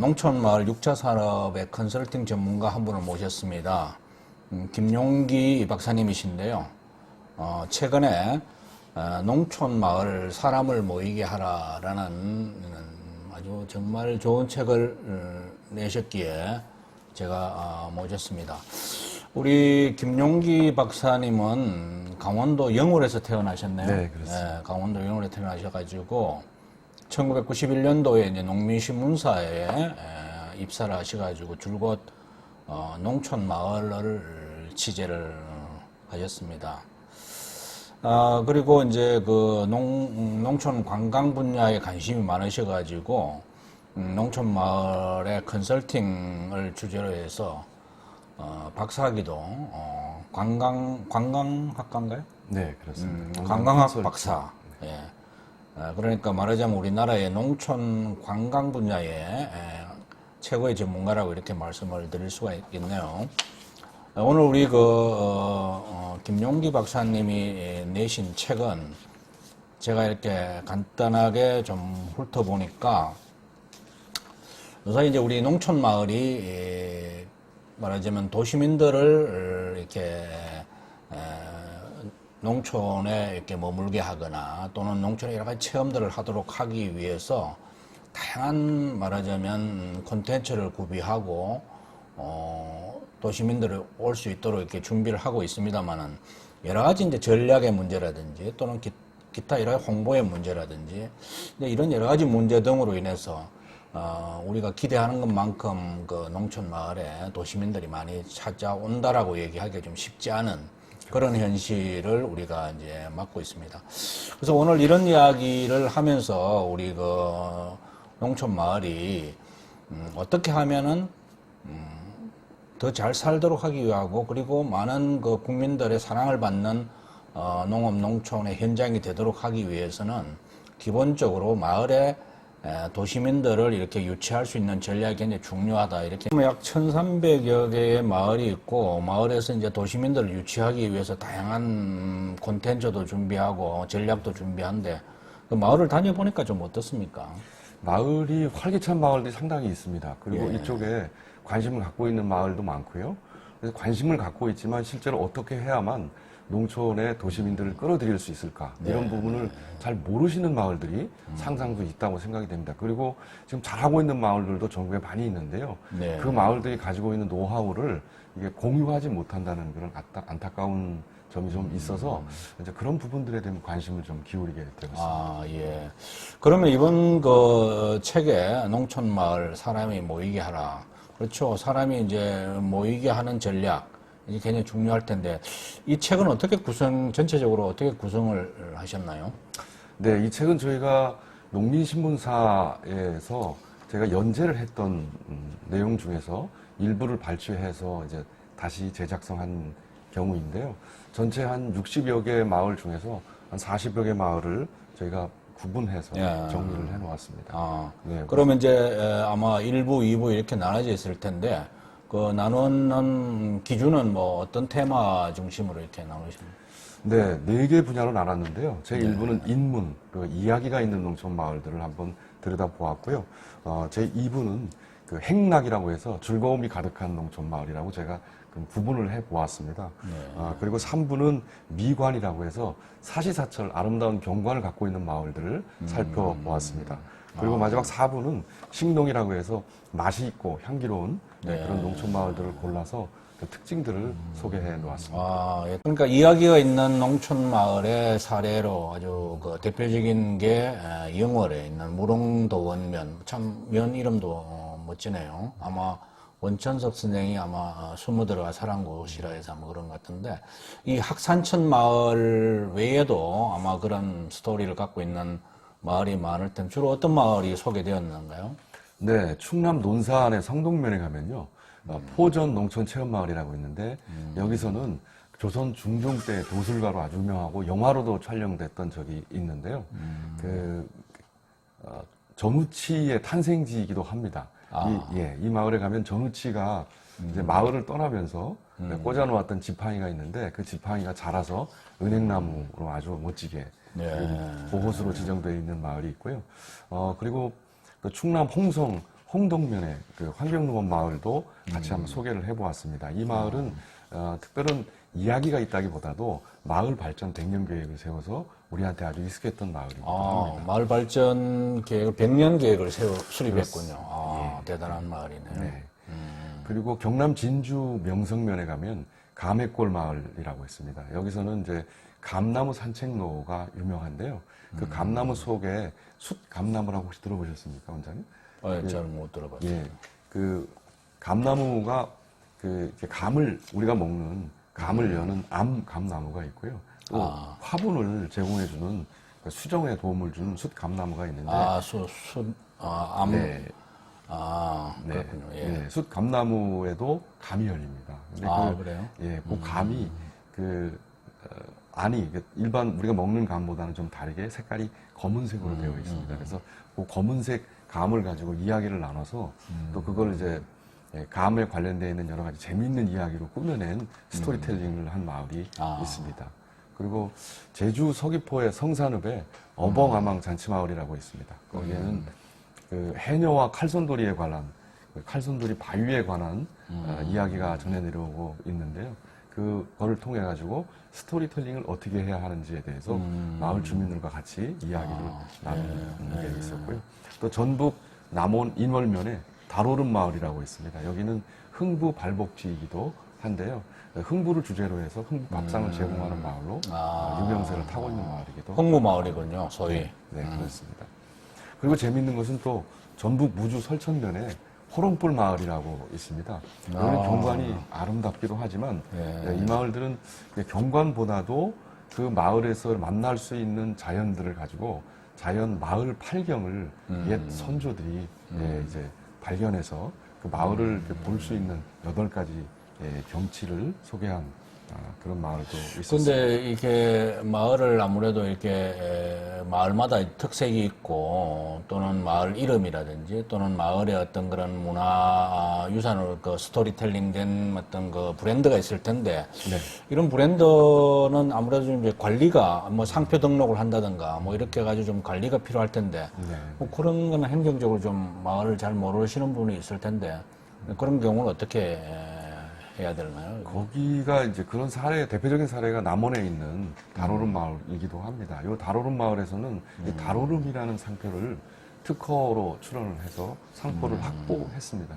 농촌마을 6차 산업의 컨설팅 전문가 한 분을 모셨습니다. 김용기 박사님이신데요. 최근에 농촌마을 사람을 모이게 하라라는 아주 정말 좋은 책을 내셨기에 제가 모셨습니다. 우리 김용기 박사님은 강원도 영월에서 태어나셨네요. 네, 그렇습니다. 네, 강원도 영월에 태어나셔가지고 1991년도에 이제 농민신문사에 입사를 하셔가지고 줄곧 농촌 마을을 취재를 하셨습니다. 그리고 이제 그 농촌 관광 분야에 관심이 많으셔가지고 농촌 마을의 컨설팅을 주제로 해서 박사학위도 관광학과인가요? 네, 그렇습니다. 관광학 박사. 예. 그러니까 말하자면 우리나라의 농촌 관광 분야의 최고의 전문가라고 이렇게 말씀을 드릴 수가 있겠네요. 오늘 우리 김용기 박사님이 내신 책은 제가 이렇게 간단하게 좀 훑어보니까 우선 이제 우리 농촌 마을이 말하자면 도시민들을 이렇게 농촌에 이렇게 머물게 하거나 또는 농촌에 여러 가지 체험들을 하도록 하기 위해서 다양한 말하자면 콘텐츠를 구비하고 도시민들이 올 수 있도록 이렇게 준비를 하고 있습니다만은 여러 가지 이제 전략의 문제라든지 또는 기타 여러 가지 홍보의 문제라든지 이런 여러 가지 문제 등으로 인해서 우리가 기대하는 것만큼 그 농촌 마을에 도시민들이 많이 찾아온다라고 얘기하기가 좀 쉽지 않은 그런 현실을 우리가 이제 맡고 있습니다. 그래서 오늘 이런 이야기를 하면서 우리 그 농촌 마을이 어떻게 하면은 더 잘 살도록 하기 위하고 그리고 많은 그 국민들의 사랑을 받는 농업 농촌의 현장이 되도록 하기 위해서는 기본적으로 마을에 도시민들을 이렇게 유치할 수 있는 전략이 굉장히 중요하다. 이렇게 약 1,300여 개의 마을이 있고 마을에서 이제 도시민들을 유치하기 위해서 다양한 콘텐츠도 준비하고 전략도 준비한데 그 마을을 다녀보니까 좀 어떻습니까? 마을이 활기찬 마을들이 상당히 있습니다. 그리고 예. 이쪽에 관심을 갖고 있는 마을도 많고요. 그래서 관심을 갖고 있지만 실제로 어떻게 해야만 농촌의 도시민들을 끌어들일 수 있을까 이런 부분을 잘 모르시는 마을들이 상당수 있다고 생각이 됩니다. 그리고 지금 잘하고 있는 마을들도 전국에 많이 있는데요. 네. 그 마을들이 가지고 있는 노하우를 이게 공유하지 못한다는 그런 안타까운 점이 좀 있어서 이제 그런 부분들에 대한 관심을 좀 기울이게 되었습니다. 아, 예. 그러면 이번 그 책에 농촌 마을 사람이 모이게 하라. 그렇죠. 사람이 이제 모이게 하는 전략. 이게 굉장히 중요할 텐데 이 책은 어떻게 전체적으로 어떻게 구성을 하셨나요? 네, 이 책은 저희가 농민신문사에서 제가 연재를 했던 내용 중에서 일부를 발췌해서 이제 다시 제작성한 경우인데요. 전체 한 60여 개 마을 중에서 한 40여 개 마을을 저희가 구분해서 정리를 해 놓았습니다. 네, 그러면 이제 아마 1부, 2부 이렇게 나눠져 있을 텐데 그 나누는 기준은 뭐 어떤 테마 중심으로 이렇게 나누십니까? 네, 4개 분야로 나눴는데요. 제 1부는 인문, 그 이야기가 있는 농촌 마을들을 한번 들여다보았고요. 제 2부는 그 행락이라고 해서 즐거움이 가득한 농촌 마을이라고 제가 구분을 해 보았습니다. 그리고 3부는 미관이라고 해서 사시사철 아름다운 경관을 갖고 있는 마을들을 살펴보았습니다. 그리고 마지막 4부는 식농이라고 해서 맛이 있고 향기로운 그런 농촌 마을들을 골라서 그 특징들을 소개해 놓았습니다. 예. 그러니까 이야기가 있는 농촌 마을의 사례로 아주 그 대표적인 게 영월에 있는 무릉도 원면, 참 면 이름도 멋지네요. 아마 원천섭 선생이 아마 숨어 들어가 살한 곳이라 해서 뭐 그런 것 같은데 이 학산천 마을 외에도 아마 그런 스토리를 갖고 있는 마을이 많을 텐데 주로 어떤 마을이 소개되었는가요? 네, 충남 논산의 성동면에 가면요. 포전 농촌 체험마을이라고 있는데 여기서는 조선 중종 때 도술가로 아주 유명하고 영화로도 촬영됐던 적이 있는데요. 전우치의 탄생지이기도 합니다. 이 마을에 가면 전우치가 이제 마을을 떠나면서 꽂아놓았던 지팡이가 있는데 그 지팡이가 자라서 은행나무로 아주 멋지게 보호수로 지정되어 있는 마을이 있고요. 그리고 그 충남 홍성 홍동면의 그 환경농업 마을도 같이 한번 소개를 해보았습니다. 이 마을은 특별한 이야기가 있다기보다도 마을 발전 100년 계획을 세워서 우리한테 아주 익숙했던 마을이기도 합니다. 마을 발전 계획을 100년 계획을 수립했군요. 대단한 마을이네요. 네. 그리고 경남 진주 명성면에 가면 감액골 마을이라고 있습니다. 여기서는 이제 감나무 산책로가 유명한데요. 그 감나무 속에 숫감나무라고 혹시 들어보셨습니까, 원장님? 잘 못 들어봤어요. 예, 그 감나무가 이렇게 감을 우리가 먹는 감을 여는 감나무가 있고요. 또 화분을 제공해주는 수정에 도움을 주는 숫감나무가 있는데. 네. 네. 그렇군요. 예. 네, 숫감나무에도 감이 열립니다. 근데 그래요? 예, 그 감이 안이 일반 우리가 먹는 감보다는 좀 다르게 색깔이 검은색으로 되어 있습니다. 그래서 그 검은색 감을 가지고 이야기를 나눠서 또 그걸 이제 감에 관련되어 있는 여러 가지 재미있는 이야기로 꾸며낸 스토리텔링을 한 마을이 있습니다. 그리고 제주 서귀포의 성산읍에 어벙아망 잔치마을이라고 있습니다. 거기에는 그 해녀와 칼손돌이에 관한 칼손돌이 바위에 관한 이야기가 전해 내려오고 있는데요. 그거를 통해 가지고 스토리텔링을 어떻게 해야 하는지에 대해서 마을 주민들과 같이 이야기를 나누는 게 있었고요. 또 전북 남원 인월면에 달오름 마을이라고 있습니다. 여기는 흥부 발복지이기도 한데요. 흥부를 주제로 해서 흥부 밥상을 제공하는 마을로 유명세를 타고 있는 마을이기도 합니다. 흥부 마을이군요, 소위. 네, 그렇습니다. 그리고 재미있는 것은 또 전북 무주 설천면에 호롱불 마을이라고 있습니다. 여기는 경관이 아름답기도 하지만 이 마을들은 경관보다도 그 마을에서 만날 수 있는 자연들을 가지고 자연 마을 팔경을 옛 선조들이 이제 발견해서 그 마을을 볼 수 있는 8가지 경치를 소개한 그런 마을도 있었습니다. 근데 이게 마을을 아무래도 이렇게 마을마다 특색이 있고 또는 마을 이름이라든지 또는 마을의 어떤 그런 문화 유산을 그 스토리텔링 된 어떤 그 브랜드가 있을 텐데 이런 브랜드는 아무래도 좀 이제 관리가 뭐 상표 등록을 한다든가 뭐 이렇게 해가지고 좀 관리가 필요할 텐데 뭐 그런 거는 행정적으로 좀 마을을 잘 모르시는 분이 있을 텐데 그런 경우는 어떻게 해야 되나요? 거기가 이제 그런 대표적인 사례가 남원에 있는 달오름 마을이기도 합니다. 이 달오름 마을에서는 이 달오름이라는 상표를 특허로 출원을 해서 상표를 확보했습니다.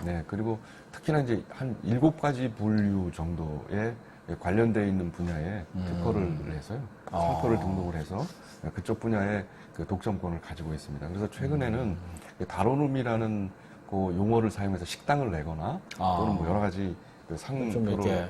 네, 그리고 특히나 이제 한 7가지 분류 정도에 관련되어 있는 분야에 특허를 해서요. 상표를 등록을 해서 그쪽 분야의 그 독점권을 가지고 있습니다. 그래서 최근에는 달오름이라는 그 용어를 사용해서 식당을 내거나 또는 뭐 여러 가지 그 좀 이렇게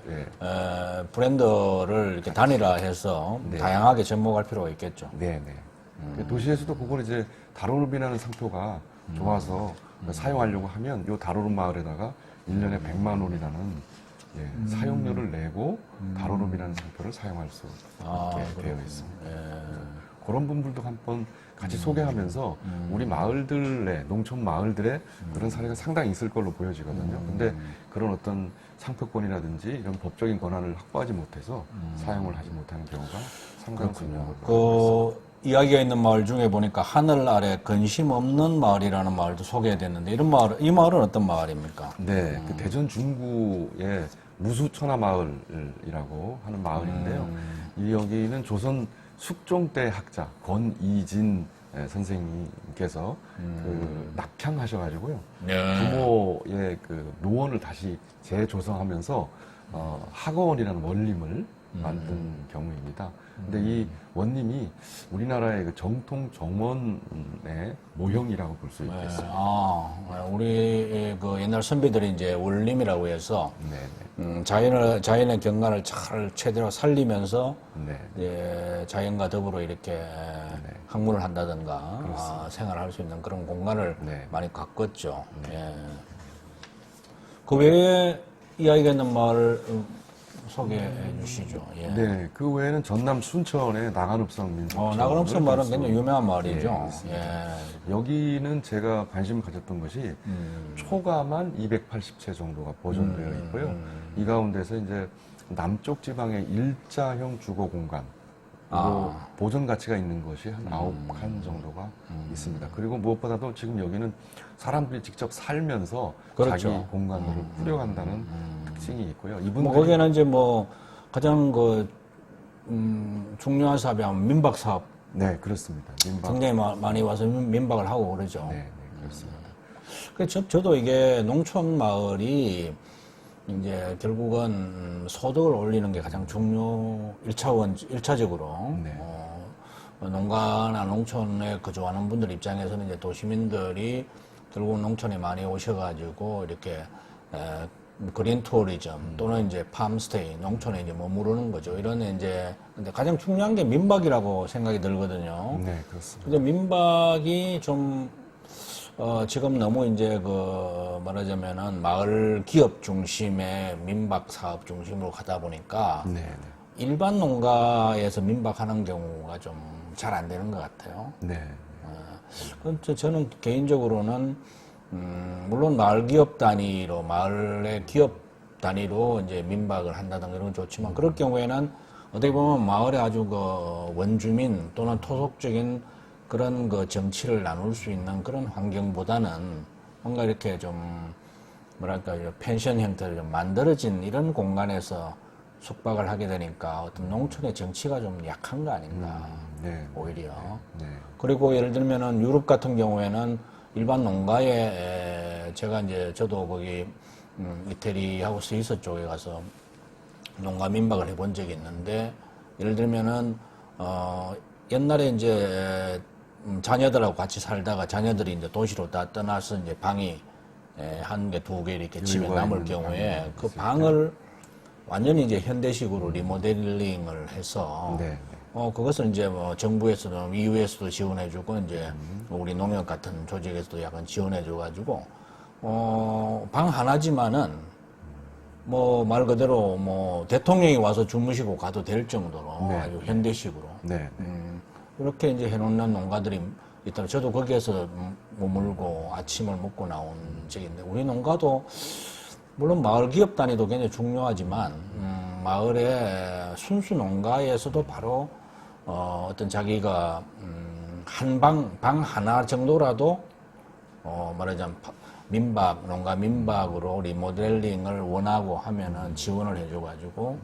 브랜드를 이렇게 단일화해서 네. 다양하게 접목할 필요가 있겠죠. 네네. 도시에서도 그걸 이제 달오름이라는 상표가 좋아서 사용하려고 하면 이 달오름 마을에다가 1년에 100만 원이라는 사용료를 내고 달오름이라는 상표를 사용할 수 있게 되어 있습니다. 그런 분들도 한번 같이 소개하면서 우리 마을들의 농촌 마을들의 그런 사례가 상당히 있을 걸로 보여지거든요. 근데 그런 어떤 상표권이라든지 이런 법적인 권한을 확보하지 못해서 사용을 하지 못하는 경우가 상당수군요. 그 이야기가 있는 마을 중에 보니까 하늘 아래 근심 없는 마을이라는 마을도 소개됐는데 이 마을은 어떤 마을입니까? 네, 그 대전 중구의 무수천하 마을이라고 하는 마을인데요. 여기는 조선 숙종 때 학자 권이진 선생님께서 그 낙향하셔가지고요. 부모의 그 노원을 다시 재조성하면서 학원이라는 원림을 만든 경우입니다. 근데 이 원림이 우리나라의 그 정통 정원의 모형이라고 볼 수 있겠습니다. 우리 그 옛날 선비들이 이제 원림이라고 해서 자연의 경관을 잘 최대로 살리면서 자연과 더불어 이렇게 학문을 한다든가 생활할 수 있는 그런 공간을 많이 가꿨죠. 그 외에 이야기가 있는 마을 소개해 주시죠. 네, 그 외에는 전남 순천의 나간읍성 민속촌. 나간읍성 마을은 굉장히 유명한 마을이죠. 여기는 제가 관심을 가졌던 것이 초가만 280채 정도가 보존되어 있고요. 이 가운데서 이제 남쪽 지방의 일자형 주거 공간, 그리고 보존 가치가 있는 것이 한 9칸 정도가 있습니다. 그리고 무엇보다도 지금 여기는 사람들이 직접 살면서 그렇죠. 자기 공간들을 꾸려간다는 특징이 있고요. 이분들이 뭐 거기에는 이제 뭐 가장 중요한 사업이 하면 민박 사업 네, 그렇습니다. 민박. 굉장히 많이 와서 민박을 하고 그러죠. 네, 네, 그렇습니다. 그래서 저도 이게 농촌 마을이 이제 결국은 소득을 올리는 게 가장 일차적으로 네. 농가나 농촌에 거주하는 분들 입장에서는 이제 도시민들이 결국 농촌에 많이 오셔가지고 이렇게 그린 투어리즘 또는 이제 팜스테이 농촌에 이제 머무르는 거죠. 이런 이제 근데 가장 중요한 게 민박이라고 생각이 들거든요. 네, 그렇습니다. 근데 민박이 좀 지금 너무 이제 말하자면은 마을 기업 중심의 민박 사업 중심으로 가다 보니까 네, 네. 일반 농가에서 민박하는 경우가 좀 잘 안 되는 것 같아요. 네. 저는 개인적으로는 물론 마을 기업 단위로 마을의 기업 단위로 이제 민박을 한다든가 이런 건 좋지만 그럴 경우에는 어떻게 보면 마을의 아주 원주민 또는 토속적인 그런 정치를 나눌 수 있는 그런 환경보다는 뭔가 이렇게 좀 뭐랄까 펜션 형태로 좀 만들어진 이런 공간에서 숙박을 하게 되니까 어떤 농촌의 정치가 좀 약한 거 아닌가 네. 오히려. 네. 그리고 예를 들면은 유럽 같은 경우에는 일반 농가에 제가 이제 저도 거기 이태리하고 스위스 쪽에 가서 농가 민박을 해본 적이 있는데 예를 들면은 옛날에 이제 자녀들하고 같이 살다가 자녀들이 이제 도시로 다 떠나서 이제 방이 한 개, 두 개 이렇게 집에 남을 경우에 그 방을 완전히 이제 현대식으로 리모델링을 해서 네. 그것을 이제 뭐 정부에서도 EU에서도 지원해주고 이제 우리 농협 같은 조직에서도 약간 지원해줘가지고 방 하나지만은 뭐 말 그대로 뭐 대통령이 와서 주무시고 가도 될 정도로 네. 아주 현대식으로 네. 이렇게 이제 해놓는 농가들이 있더라고요. 저도 거기에서 머물고 아침을 먹고 나온 적이 있는데 우리 농가도 물론 마을 기업 단위도 굉장히 중요하지만 마을의 순수 농가에서도 바로 어떤 자기가 방 하나 정도라도 말하자면 농가 민박으로 리모델링을 원하고 하면은 지원을 해줘가지고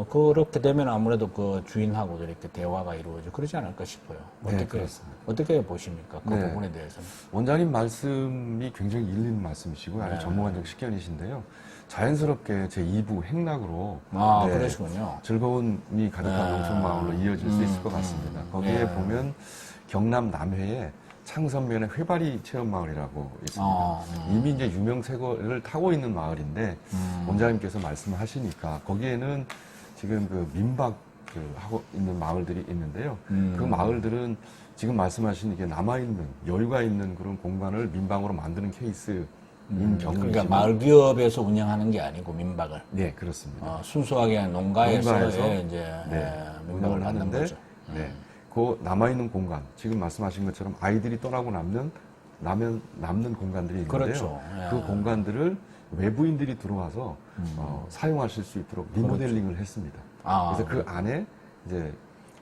그렇게 되면 아무래도 그 주인하고도 이렇게 대화가 이루어지고 그러지 않을까 싶어요. 네, 그렇습니다. 어떻게 보십니까? 그 네. 부분에 대해서는. 원장님 말씀이 굉장히 일리 있는 말씀이시고 아주 전문가적 식견이신데요. 자연스럽게 제 2부 행락으로 네, 그러시군요. 즐거움이 가득한 농촌 마을로 이어질 수 있을 것 같습니다. 거기에 보면 경남 남해에 창선면의 회바리 체험마을이라고 있습니다. 이미 이제 유명세거를 타고 있는 마을인데 원장님께서 말씀하시니까 거기에는 지금 그 민박 하고 있는 마을들이 있는데요. 그 마을들은 지금 말씀하신 이게 남아있는 여유가 있는 그런 공간을 민방으로 만드는 케이스인 경우이지만 그러니까 마을 기업에서 운영하는 게 아니고 민박을. 네, 그렇습니다. 순수하게 농가에서 이제 민박을 운영을 하는 하는데 거죠. 네, 그 남아있는 공간 지금 말씀하신 것처럼 아이들이 떠나고 남는 공간들이 있는데요. 그렇죠. 그 공간들을 외부인들이 들어와서 사용하실 수 있도록 리모델링을 했습니다. 그래서 그 안에 이제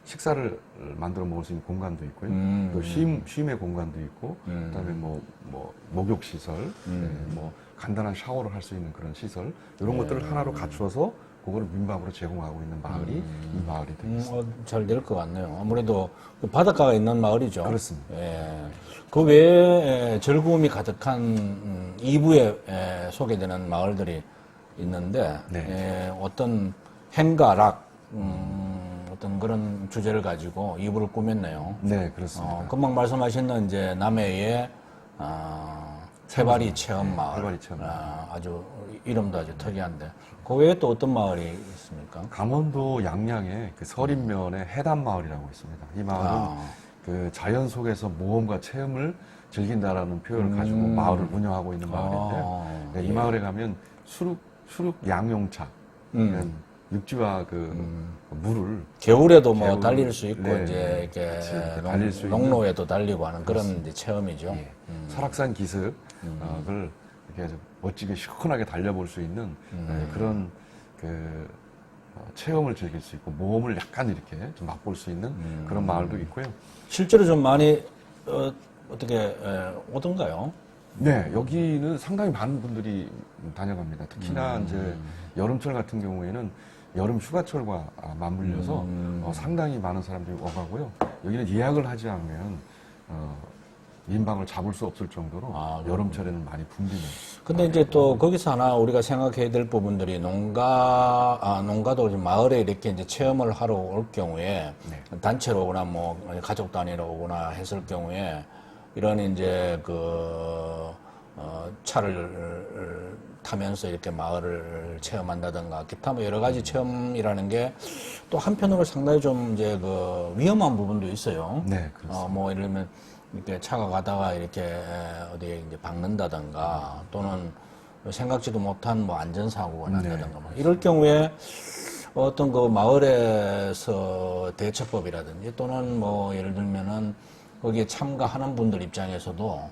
식사를 만들어 먹을 수 있는 공간도 있고요. 또 쉼의 공간도 있고, 그다음에 뭐 목욕 시설, 뭐 간단한 샤워를 할 수 있는 그런 시설 이런 것들을 하나로 갖추어서 그거를 민박으로 제공하고 있는 마을이 이 마을이 되겠습니다. 잘 될 것 같네요. 아무래도 그 바닷가가 있는 마을이죠. 그렇습니다. 그 외에 즐거움이 가득한 2부에 소개되는 마을들이 있는데 어떤 행가락 어떤 그런 주제를 가지고 2부를 꾸몄네요. 네, 그렇습니다. 금방 말씀하신 이제 남해의 세바리 체험 마을. 세바리 체험 마을. 아주 이름도 아주 특이한데 그 외에 또 어떤 마을이 있습니까? 강원도 양양에 그 서린면에 해담 마을이라고 있습니다. 이 마을은 그 자연 속에서 모험과 체험을 즐긴다라는 표현을 가지고 마을을 운영하고 있는 마을인데요. 네, 이 마을에 가면 수륙 양용차 육지와 물을 겨울에도 뭐 달릴 수 있고 네, 이제 이렇게 달릴 수 있는 농로에도 달리고 하는 그런 이제 체험이죠. 예, 설악산 기슭을 이렇게 아주 멋지게 시원하게 달려볼 수 있는 그런 체험을 즐길 수 있고 모험을 약간 이렇게 좀 맛볼 수 있는 그런 마을도 있고요. 실제로 좀 많이 어떻게 오던가요? 네, 여기는 상당히 많은 분들이 다녀갑니다. 특히나 이제 여름철 같은 경우에는 여름 휴가철과 맞물려서 상당히 많은 사람들이 오가고요. 여기는 예약을 하지 않으면 인방을 잡을 수 없을 정도로 여름철에는 많이 붐비는. 근데 이제 또 거기서 하나 우리가 생각해야 될 부분들이 농가도 지금 마을에 이렇게 이제 체험을 하러 올 경우에 단체로 오거나 뭐 가족 단위로 오거나 했을 경우에 이런 이제 차를 타면서 이렇게 마을을 체험한다든가 기타 뭐 여러 가지 체험이라는 게 또 한편으로 상당히 좀 이제 위험한 부분도 있어요. 네, 그렇습니다. 뭐 예를 들면 이렇게 차가 가다가 이렇게 어디에 이제 박는다든가 또는 생각지도 못한 뭐 안전사고가 난다든가 뭐 이럴 경우에 어떤 마을에서 대처법이라든지 또는 뭐 예를 들면은 거기에 참가하는 분들 입장에서도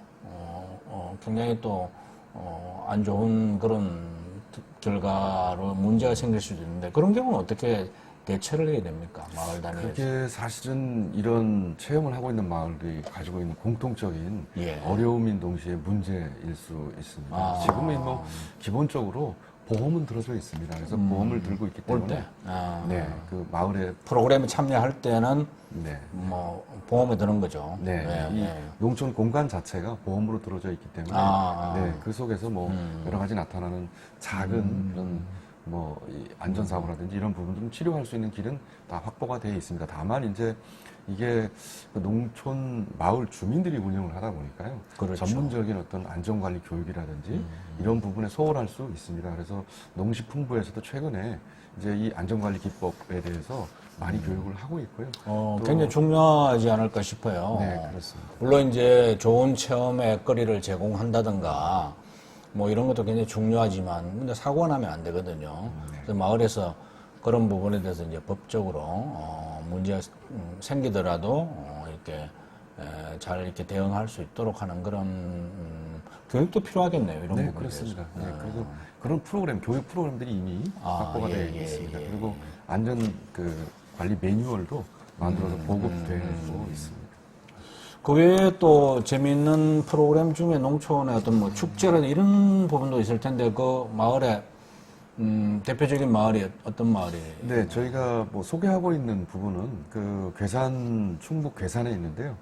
굉장히 또 안 좋은 그런 결과로 문제가 생길 수도 있는데 그런 경우는 어떻게 대처를 해야 됩니까? 마을 단위에서. 그게 사실은 이런 체험을 하고 있는 마을들이 가지고 있는 공통적인 어려움인 동시에 문제일 수 있습니다. 지금은 뭐 기본적으로 보험은 들어져 있습니다. 그래서 보험을 들고 있기 때문에 네, 그 마을에 프로그램에 참여할 때는 네. 뭐 보험에 드는 거죠. 네, 이 농촌 공간 자체가 보험으로 들어져 있기 때문에 네, 그 속에서 뭐 여러 가지 나타나는 작은 그런 이 안전사고라든지 이런 부분들은 치료할 수 있는 길은 다 확보가 되어 있습니다. 다만 이제 이게 농촌 마을 주민들이 운영을 하다 보니까요. 그렇죠. 전문적인 어떤 안전관리 교육이라든지 이런 부분에 소홀할 수 있습니다. 그래서 농식품부에서도 최근에 이제 이 안전관리 기법에 대해서 많이 교육을 하고 있고요. 굉장히 중요하지 않을까 싶어요. 네, 그렇습니다. 물론 이제 좋은 체험의 거리를 제공한다든가 뭐 이런 것도 굉장히 중요하지만 근데 사고가 나면 안 되거든요. 그래서 마을에서 그런 부분에 대해서 이제 법적으로 문제가 생기더라도 이렇게 잘 이렇게 대응할 수 있도록 하는 그런 교육도 필요하겠네요. 이런 네, 부분에 그렇습니다. 대해서. 네, 그리고 그런 프로그램, 교육 프로그램들이 이미 확보가 되어 있습니다. 그리고 안전 관리 매뉴얼도 만들어서 보급되고 있습니다. 그 외에 또 재미있는 프로그램 중에 농촌의 어떤 뭐 축제라든 이런 부분도 있을 텐데 그 마을에 대표적인 마을이 어떤 마을이? 네, 저희가 뭐 소개하고 있는 부분은 그 충북 괴산에 있는데요.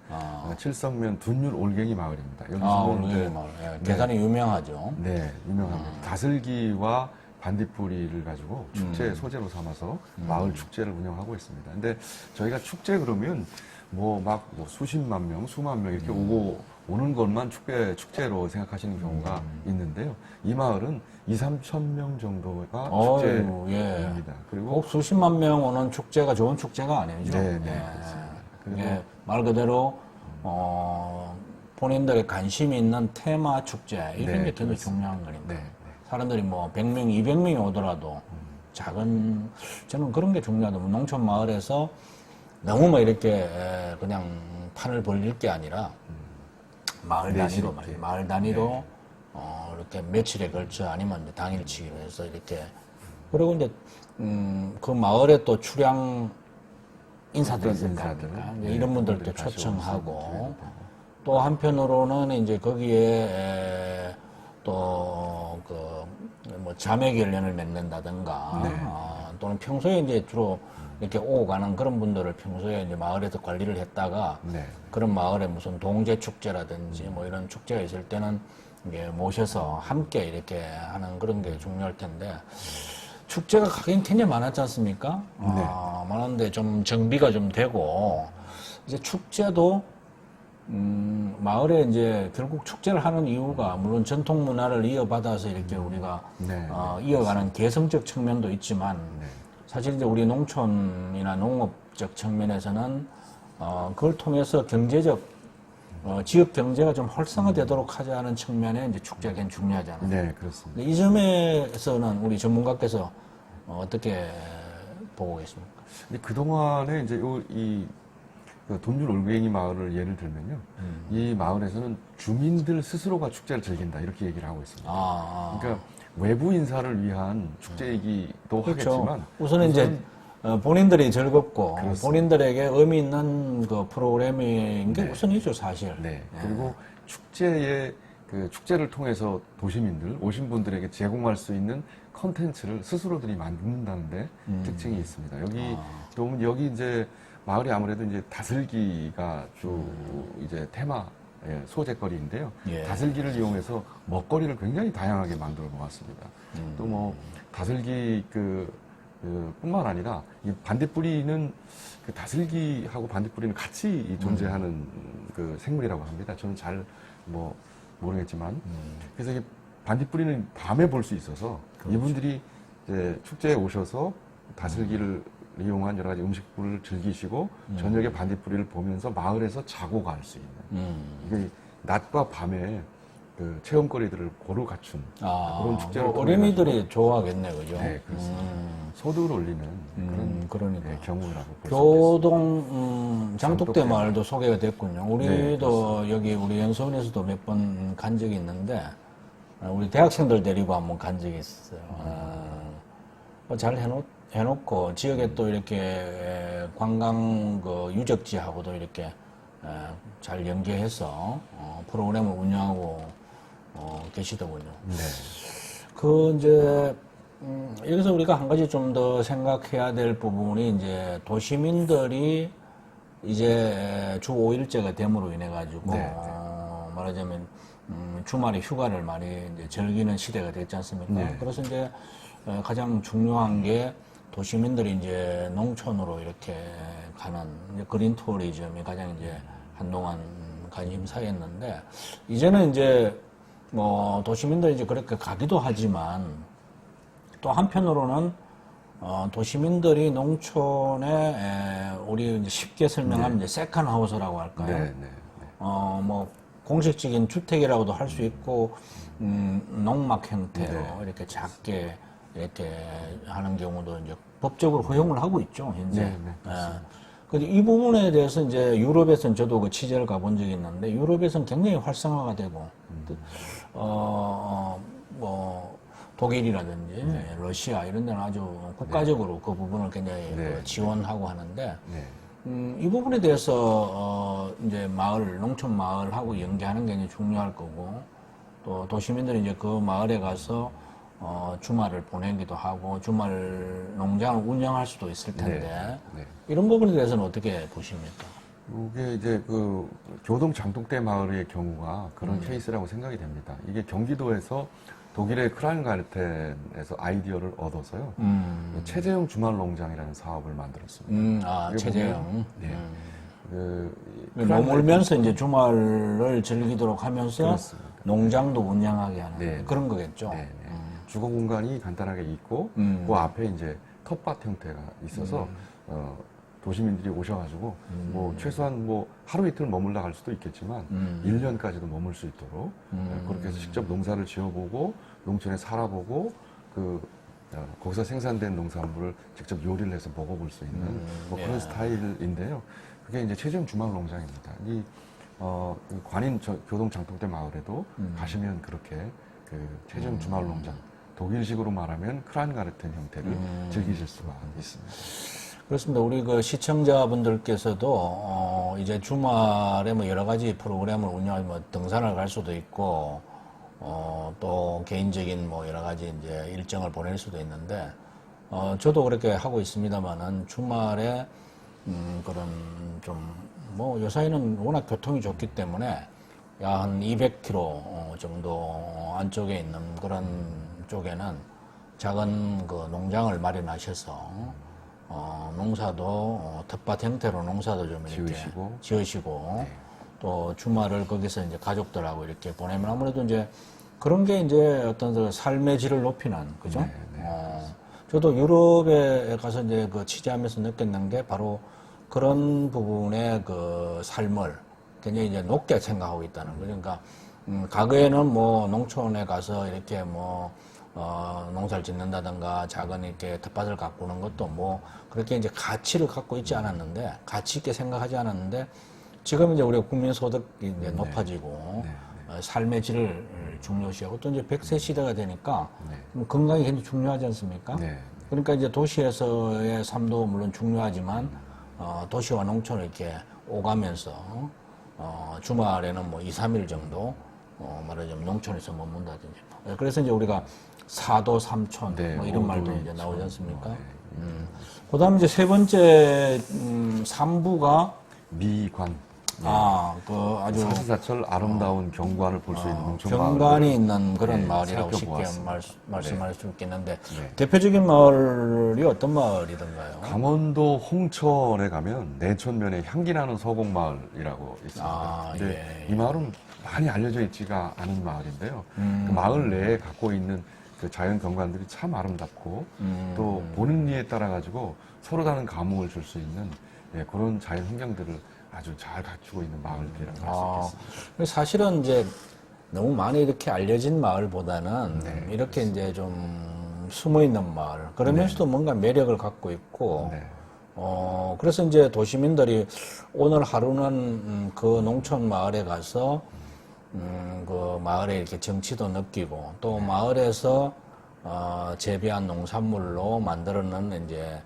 칠성면 둔율 올갱이 마을입니다. 여기서는 올갱이 마을. 괴산이 유명하죠. 네, 유명합니다. 다슬기와 반딧불이를 가지고 축제 소재로 삼아서 마을 축제를 운영하고 있습니다. 근데 저희가 축제 그러면 뭐 수십만 명, 수만 명 이렇게 오는 것만 축제로 생각하시는 경우가 있는데요. 이 마을은 2, 3천 명 정도가 축제입니다. 그리고 꼭 수십만 명 오는 축제가 좋은 축제가 아니죠. 네, 그렇습니다. 그리고 말 그대로 본인들의 관심이 있는 테마 축제 이런 게 굉장히 중요한 거니까. 사람들이 뭐 100명, 200명이 오더라도 저는 그런 게 중요하다. 농촌 마을에서 너무 뭐 이렇게 그냥 판을 벌릴 게 아니라 마을 단위로 이렇게 며칠에 걸쳐 아니면 이제 당일치기로 해서 이렇게 그리고 이제 그 마을에 또 출향 인사들이 있을 거 아닙니까? 이런 분들도 초청하고 또 한편으로는 이제 거기에 또 뭐 자매 결연을 맺는다든가 또는 평소에 이제 주로 이렇게 오고 가는 그런 분들을 평소에 이제 마을에서 관리를 했다가 그런 마을에 무슨 동제 축제라든지 뭐 이런 축제가 있을 때는 이게 모셔서 함께 이렇게 하는 그런 게 중요할 텐데 축제가 가긴 굉장히 많았지 않습니까? 많은데 좀 정비가 좀 되고 이제 축제도 마을에 이제 결국 축제를 하는 이유가 물론 전통 문화를 이어받아서 이렇게 우리가 이어가는 개성적 측면도 있지만 사실 이제 우리 농촌이나 농업적 측면에서는 그걸 통해서 경제적 지역 경제가 좀 활성화되도록 하자는 측면에 이제 축제가 굉장히 중요하잖아요. 네, 그렇습니다. 이 점에서는 우리 전문가께서 어떻게 보고 계십니까? 근데 그동안에 이제 이 그 돈줄 올갱이 마을을 예를 들면요. 이 마을에서는 주민들 스스로가 축제를 즐긴다 이렇게 얘기를 하고 있습니다. 그러니까 외부 인사를 위한 축제이기도 그렇죠. 하겠지만 우선은 이제 본인들이 즐겁고 그렇습니다. 본인들에게 의미 있는 그 프로그램인 게 네. 우선이죠, 사실. 네. 그리고 축제의 그 축제를 통해서 도시민들 오신 분들에게 제공할 수 있는 컨텐츠를 스스로들이 만든다는데 특징이 있습니다. 여기 보면 여기 이제 마을이 아무래도 이제 다슬기가 주 이제 테마 소재거리인데요. 예. 다슬기를 이용해서 먹거리를 굉장히 다양하게 만들어 놓았습니다. 또 뭐 다슬기 뿐만 아니라 이 반딧불이는 그 다슬기하고 반딧불이는 같이 존재하는 그 생물이라고 합니다. 저는 잘 뭐 모르겠지만 그래서 이 반딧불이는 밤에 볼 수 있어서 그렇죠. 이분들이 이제 축제에 오셔서 다슬기를 이용한 여러 가지 음식들을 즐기시고 저녁에 반딧불이를 보면서 마을에서 자고 갈 수 있는 이게 낮과 밤에 그 체험거리들을 고루 갖춘 그런 축제를 뭐 통해 어린이들이 좋아하겠네, 그죠? 네, 그렇습니다. 소득을 올리는 그런 그러니까. 경우라고 볼 수 있습니다. 교동 장독대 장독대 마을도 소개가 됐군요. 우리도 여기 우리 연수원에서도 몇 번 간 적이 있는데 우리 대학생들 데리고 한번 간 적이 있어요. 잘 해놓고 지역에 또 이렇게 관광 그 유적지하고도 이렇게 잘 연계해서 프로그램을 운영하고 계시더군요. 네. 그 이제 여기서 우리가 한 가지 좀 더 생각해야 될 부분이 이제 도시민들이 이제 주 5일제가 됨으로 인해 가지고 네. 말하자면 주말에 휴가를 많이 이제 즐기는 시대가 됐지 않습니까? 네. 그래서 이제 가장 중요한 게 도시민들이 이제 농촌으로 이렇게 가는 이제 그린 투어리즘이 가장 이제 한동안 관심사였는데 이제는 이제 뭐 도시민들이 이제 그렇게 가기도 하지만 또 한편으로는 도시민들이 농촌에 우리 이제 쉽게 설명하면 이제 세컨 하우스라고 할까요? 네, 네, 네. 뭐 공식적인 주택이라고도 할 수 있고 농막 형태로 네. 이렇게 작게 이렇게 하는 경우도 이제 법적으로 허용을 하고 있죠, 현재. 네, 네, 근데 이 부분에 대해서 이제 유럽에서는 저도 그 취재를 가본 적이 있는데 유럽에서는 굉장히 활성화가 되고 뭐 독일이라든지 러시아 이런 데는 아주 국가적으로 그 부분을 굉장히 네. 그 지원하고 하는데 네. 이 부분에 대해서 이제 농촌 마을하고 연계하는 게 이제 중요할 거고 또 도시민들이 이제 그 마을에 가서 주말을 보내기도 하고 주말 농장을 운영할 수도 있을 텐데 네. 이런 부분에 대해서는 어떻게 보십니까? 이게 이제 그 교동 장독대 마을의 경우가 그런 케이스라고 생각이 됩니다. 이게 경기도에서 독일의 크라인가르텐에서 아이디어를 얻어서요. 체제형 주말 농장이라는 사업을 만들었습니다. 이게 체제형. 보면, 네. 그 머물면서 이제 주말을 즐기도록 하면서 그렇습니다. 농장도 운영하게 하는 네. 그런 거겠죠. 네, 네. 주거 공간이 간단하게 있고 그 앞에 이제 텃밭 형태가 있어서 도시민들이 오셔가지고 뭐 최소한 뭐 하루 이틀 머물러 갈 수도 있겠지만 1년까지도 머물 수 있도록 그렇게 해서 직접 농사를 지어보고 농촌에 살아보고 거기서 생산된 농산물을 직접 요리를 해서 먹어볼 수 있는 뭐 그런 스타일인데요. 그게 이제 체제형 주말 농장입니다. 그 관인 교동 장독대 마을에도 가시면 그렇게 그 체제형 주말 농장 독일식으로 말하면 크라인가르텐 형태를 즐기실 수가 있습니다. 그렇습니다. 우리 그 시청자분들께서도 이제 주말에 뭐 여러 가지 프로그램을 운영하면 뭐 등산을 갈 수도 있고 또 개인적인 뭐 여러 가지 이제 일정을 보낼 수도 있는데 저도 그렇게 하고 있습니다만은 주말에 그런 좀 뭐 요사이는 워낙 교통이 좋기 때문에 한 200km 정도 안쪽에 있는 그런 쪽에는 작은 그 농장을 마련하셔서 농사도 텃밭 형태로 농사도 좀 이렇게 지으시고 또 주말을 거기서 이제 가족들하고 이렇게 보내면 아무래도 이제 그런 게 이제 어떤 그 삶의 질을 높이는 그죠? 저도 유럽에 가서 이제 그 취재하면서 느꼈는 게 바로 그런 부분의 그 삶을 굉장히 이제 높게 생각하고 있다는 거죠. 그러니까 과거에는 뭐 농촌에 가서 이렇게 뭐 농사를 짓는다든가 작은 이렇게 텃밭을 가꾸는 것도 뭐 그렇게 이제 가치를 갖고 있지 않았는데 가치 있게 생각하지 않았는데 지금 이제 우리가 국민 소득이 이제 높아지고 삶의 질을 중요시하고 또 이제 100세 시대가 되니까 건강이 굉장히 중요하지 않습니까? 그러니까 이제 도시에서의 삶도 물론 중요하지만 도시와 농촌을 이렇게 오가면서 주말에는 뭐 2, 3일 정도 말하자면 농촌에서 머문다든지 그래서 이제 우리가 사도 삼촌 뭐 이런 말도 이제 나오지 않습니까? 그다음에 이제 세 번째 3부가 미관. 아주 사시사철 아름다운 경관을 볼 수 있는 농촌 마을. 경관이 있는 그런 마을이라고 쉽게 살펴보았습니다. 말씀할 수 있겠는데 대표적인 마을이 어떤 마을이던가요? 강원도 홍천에 가면 내천면에 향기나는 서곡마을이라고 있습니다. 근데 이 마을은 많이 알려져 있지가 않은 마을인데요. 그 마을 내에 갖고 있는 그 자연 경관들이 참 아름답고 또 보는 이에 따라 가지고 서로 다른 감흥을 줄 수 있는 그런 자연 환경들을 아주 잘 갖추고 있는 마을이라고 할 수 있겠습니다. 사실은 이제 너무 많이 이렇게 알려진 마을보다는 이렇게 이제 좀 숨어 있는 마을 그러면서도 뭔가 매력을 갖고 있고 그래서 이제 도시민들이 오늘 하루는 그 농촌 마을에 가서 그 마을에 이렇게 정취도 느끼고 또 마을에서 재배한 농산물로 만들어낸 이제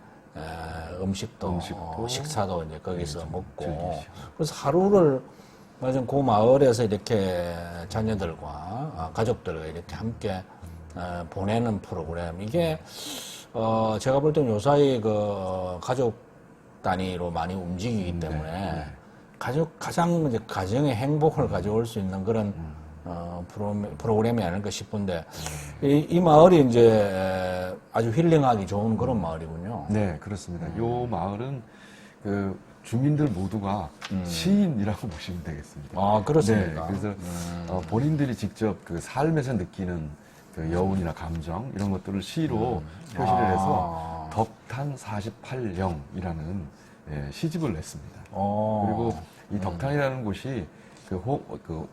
음식도 식사도 이제 거기서 먹고 그래서 하루를 말하자면 그 마을에서 이렇게 자녀들과 가족들과 이렇게 함께 보내는 프로그램 이게 제가 볼 때는 요사이 그 가족 단위로 많이 움직이기 때문에 가장 이제 가정의 행복을 가져올 수 있는 그런 프로그램이 아닐까 싶은데 이 마을이 이제 아주 힐링하기 좋은 그런 마을이군요. 네, 그렇습니다. 이 마을은 그 주민들 모두가 시인이라고 보시면 되겠습니다. 그렇습니다. 네, 그래서 본인들이 직접 그 삶에서 느끼는 그 여운이나 감정 이런 것들을 시로 표시를 해서 덕탄 48영이라는 시집을 냈습니다. 그리고 이 덕탄이라는 곳이 그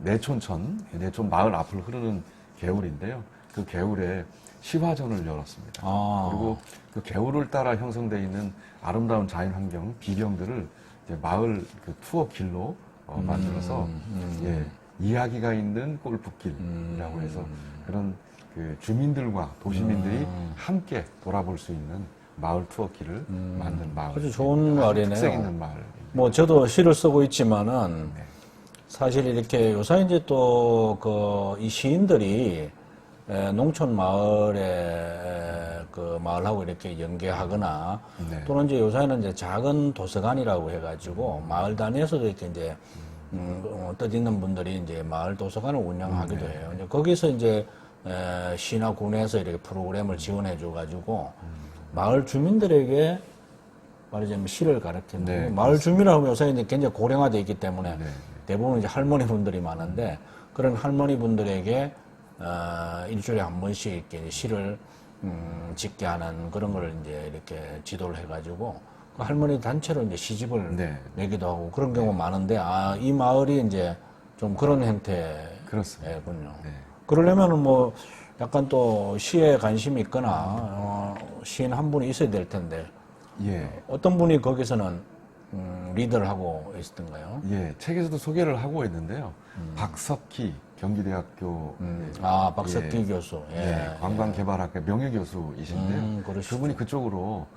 내촌천 마을 앞을 흐르는 개울인데요. 그 개울에 시화전을 열었습니다. 그리고 그 개울을 따라 형성되어 있는 아름다운 자연 환경, 비경들을 이제 마을 그 투어 길로 만들어서 이야기가 있는 골프길이라고 해서 그런 그 주민들과 도시민들이 함께 돌아볼 수 있는 마을 투어 길을 만든 마을. 아주 좋은 마을이네요. 특색 있는 마을. 뭐 저도 시를 쓰고 있지만은 사실 이렇게 요새 이제 또 그 이 시인들이 농촌 마을에 그 마을하고 이렇게 연계하거나 또는 이제 요새는 이제 작은 도서관이라고 해가지고 마을 단위에서도 이렇게 이제 뜻있는 분들이 이제 마을 도서관을 운영하기도 해요. 이제 거기서 이제 시나 군에서 이렇게 프로그램을 지원해줘가지고 마을 주민들에게 말하자면 시를 가르치는 마을 주민이라고 하면 요새 이제 굉장히 고령화되어 있기 때문에 대부분 이제 할머니 분들이 많은데 그런 할머니 분들에게 일주일에 한 번씩 이렇게 시를 짓게 하는 그런 걸 이제 이렇게 지도를 해가지고 그 할머니 단체로 이제 시집을 내기도 하고 그런 경우가 많은데 이 마을이 이제 좀 그런 형태군요. 그러려면은 뭐 약간 또 시에 관심이 있거나 시인 한 분이 있어야 될 텐데 어떤 분이 거기서는 리더를 하고 있었던가요? 책에서도 소개를 하고 있는데요. 박석희 경기대학교 박석희 교수 관광개발학과 명예교수이신데요. 그분이 그쪽으로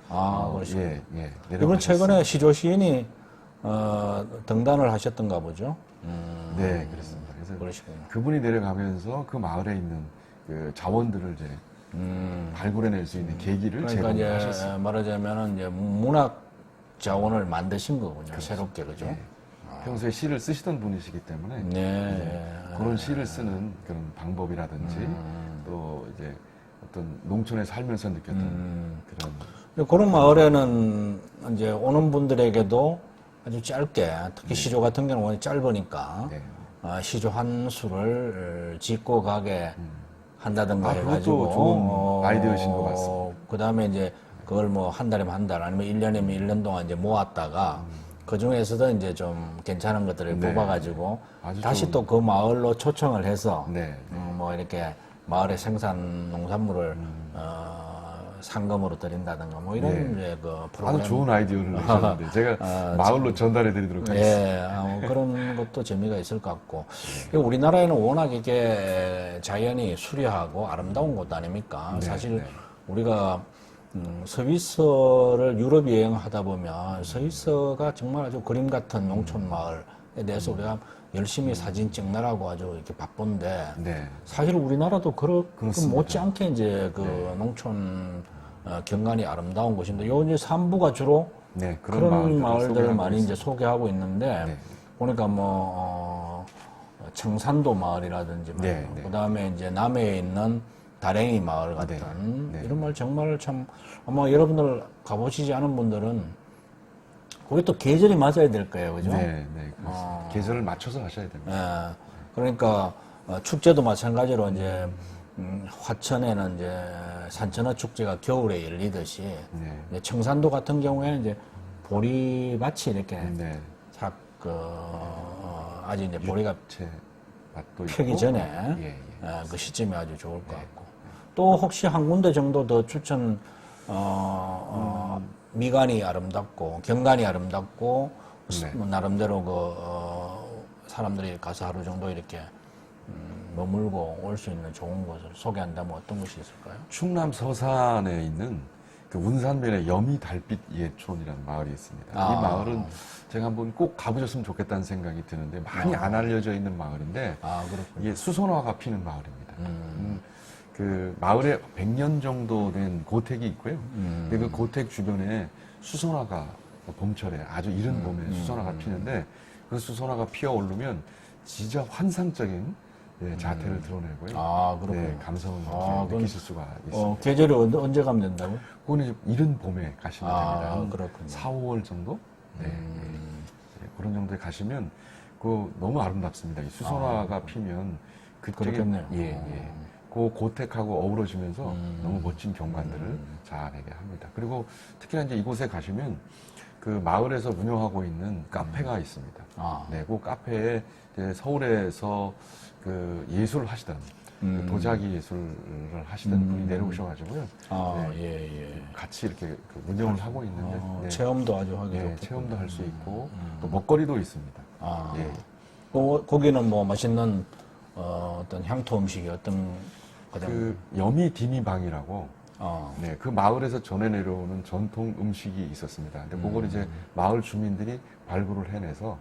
이분 최근에 시조 시인이 등단을 하셨던가 보죠. 네, 그렇습니다. 그래서 그분이 내려가면서 그 마을에 있는 그 자원들을 이제 발굴해낼 수 있는 계기를 제공하셨습니다. 말하자면은 이제 문학 자원을 만드신 거군요. 새롭게 그죠? 평소에 시를 쓰시던 분이시기 때문에 그런 시를 쓰는 그런 방법이라든지 또 이제 어떤 농촌에 살면서 느꼈던 그런 마을에는 이제 오는 분들에게도 아주 짧게 특히 시조 같은 경우는 워낙 짧으니까 시조 한 수를 짓고 가게 한다든가 해가지고 좋은 아이디어이신 것 같습니다. 그 다음에 이제 그걸 뭐 한 달이면 한 달 아니면 1년이면 1년 동안 이제 모았다가 그 중에서도 이제 좀 괜찮은 것들을 뽑아가지고 다시 또 그 마을로 초청을 해서 뭐 이렇게 마을의 생산 농산물을 상금으로 드린다든가 뭐 이런 네. 이제 그 프로그램 아주 좋은 아이디어를 내셨는데 제가 마을로 전달해드리도록 하겠습니다. 예, 뭐 그런 것도 재미가 있을 것 같고. 우리나라에는 워낙 이게 자연이 수려하고 아름다운 곳 아닙니까? 네, 사실 네. 우리가 스위스를 유럽 여행하다 보면 스위스가 정말 아주 그림 같은 농촌 마을에 대해서 우리가 열심히 사진 찍느라고 아주 이렇게 바쁜데 네. 사실 우리나라도 그렇습니다. 못지않게 이제 그 농촌 경관이 아름다운 곳인데 요 이제 삼부가 주로 네, 그런 마을들을 소개하고 많이 이제 있습니다. 소개하고 있는데 네. 보니까 뭐 청산도 마을이라든지 네, 네. 그다음에 이제 남해에 있는 다랭이 마을 같은 네, 네. 이런 마을 정말 참 아마 여러분들 가보시지 않은 분들은 그게 또 계절이 맞아야 될 거예요, 그죠? 네, 네, 그렇습니다. 계절을 맞춰서 하셔야 됩니다. 예. 그러니까 축제도 마찬가지로 이제 화천에는 이제 산천어 축제가 겨울에 열리듯이 네. 이제 청산도 같은 경우에는 이제 보리밭이 이렇게 네. 싹 아직 이제 보리가 제 맛도 펴기 있고. 전에 예, 예. 그 시점이 아주 좋을 것 같고 또 혹시 한 군데 정도 더 추천 미간이 아름답고 경관이 아름답고 네. 뭐 나름대로 사람들이 가서 하루 정도 이렇게 머물고 올 수 있는 좋은 곳을 소개한다면 어떤 곳이 있을까요? 충남 서산에 있는 그 운산면의 여미 달빛 예촌이라는 마을이 있습니다. 아. 이 마을은 제가 한번 꼭 가보셨으면 좋겠다는 생각이 드는데 많이 안 알려져 있는 마을인데 아 그렇군요. 이게 수선화가 피는 마을입니다. 그 마을에 100년 정도 된 고택이 있고요. 근데 그 고택 주변에 수선화가 봄철에 아주 이른 봄에 수선화가 피는데 그 수선화가 피어 오르면 진짜 환상적인 자태를 드러내고요. 아 그렇군요. 네, 감성을 아, 이렇게 느끼실 수가 있습니다. 계절이 언제 가면 된다고요? 그거는 이제 이른 봄에 가시면 아, 됩니다. 한 그렇군요. 4, 5월 정도? 네. 네, 그런 정도에 가시면 그 너무 아름답습니다. 이 수선화가 피면 그쪽에 그렇겠네요. 예, 예. 그 고택하고 어우러지면서 너무 멋진 경관들을 자아내게 합니다. 그리고 특히나 이제 이곳에 가시면 그 마을에서 운영하고 있는 카페가 있습니다. 아. 네, 그 카페에 이제 서울에서 그 예술을 하시던 그 도자기 예술을 하시던 분이 내려오셔가지고요. 아, 네, 예. 같이 이렇게 그 운영을 하고 있는데 네. 체험도 아주 하기 네, 좋고. 체험도 할 수 있고 또 먹거리도 있습니다. 아, 예. 거기는 뭐 맛있는 어떤 향토 음식이 어떤 가장 그 여미 디미방이라고 어, 네, 그 마을에서 전해 내려오는 전통 음식이 있었습니다. 근데 그걸 이제 마을 주민들이 발굴을 해내서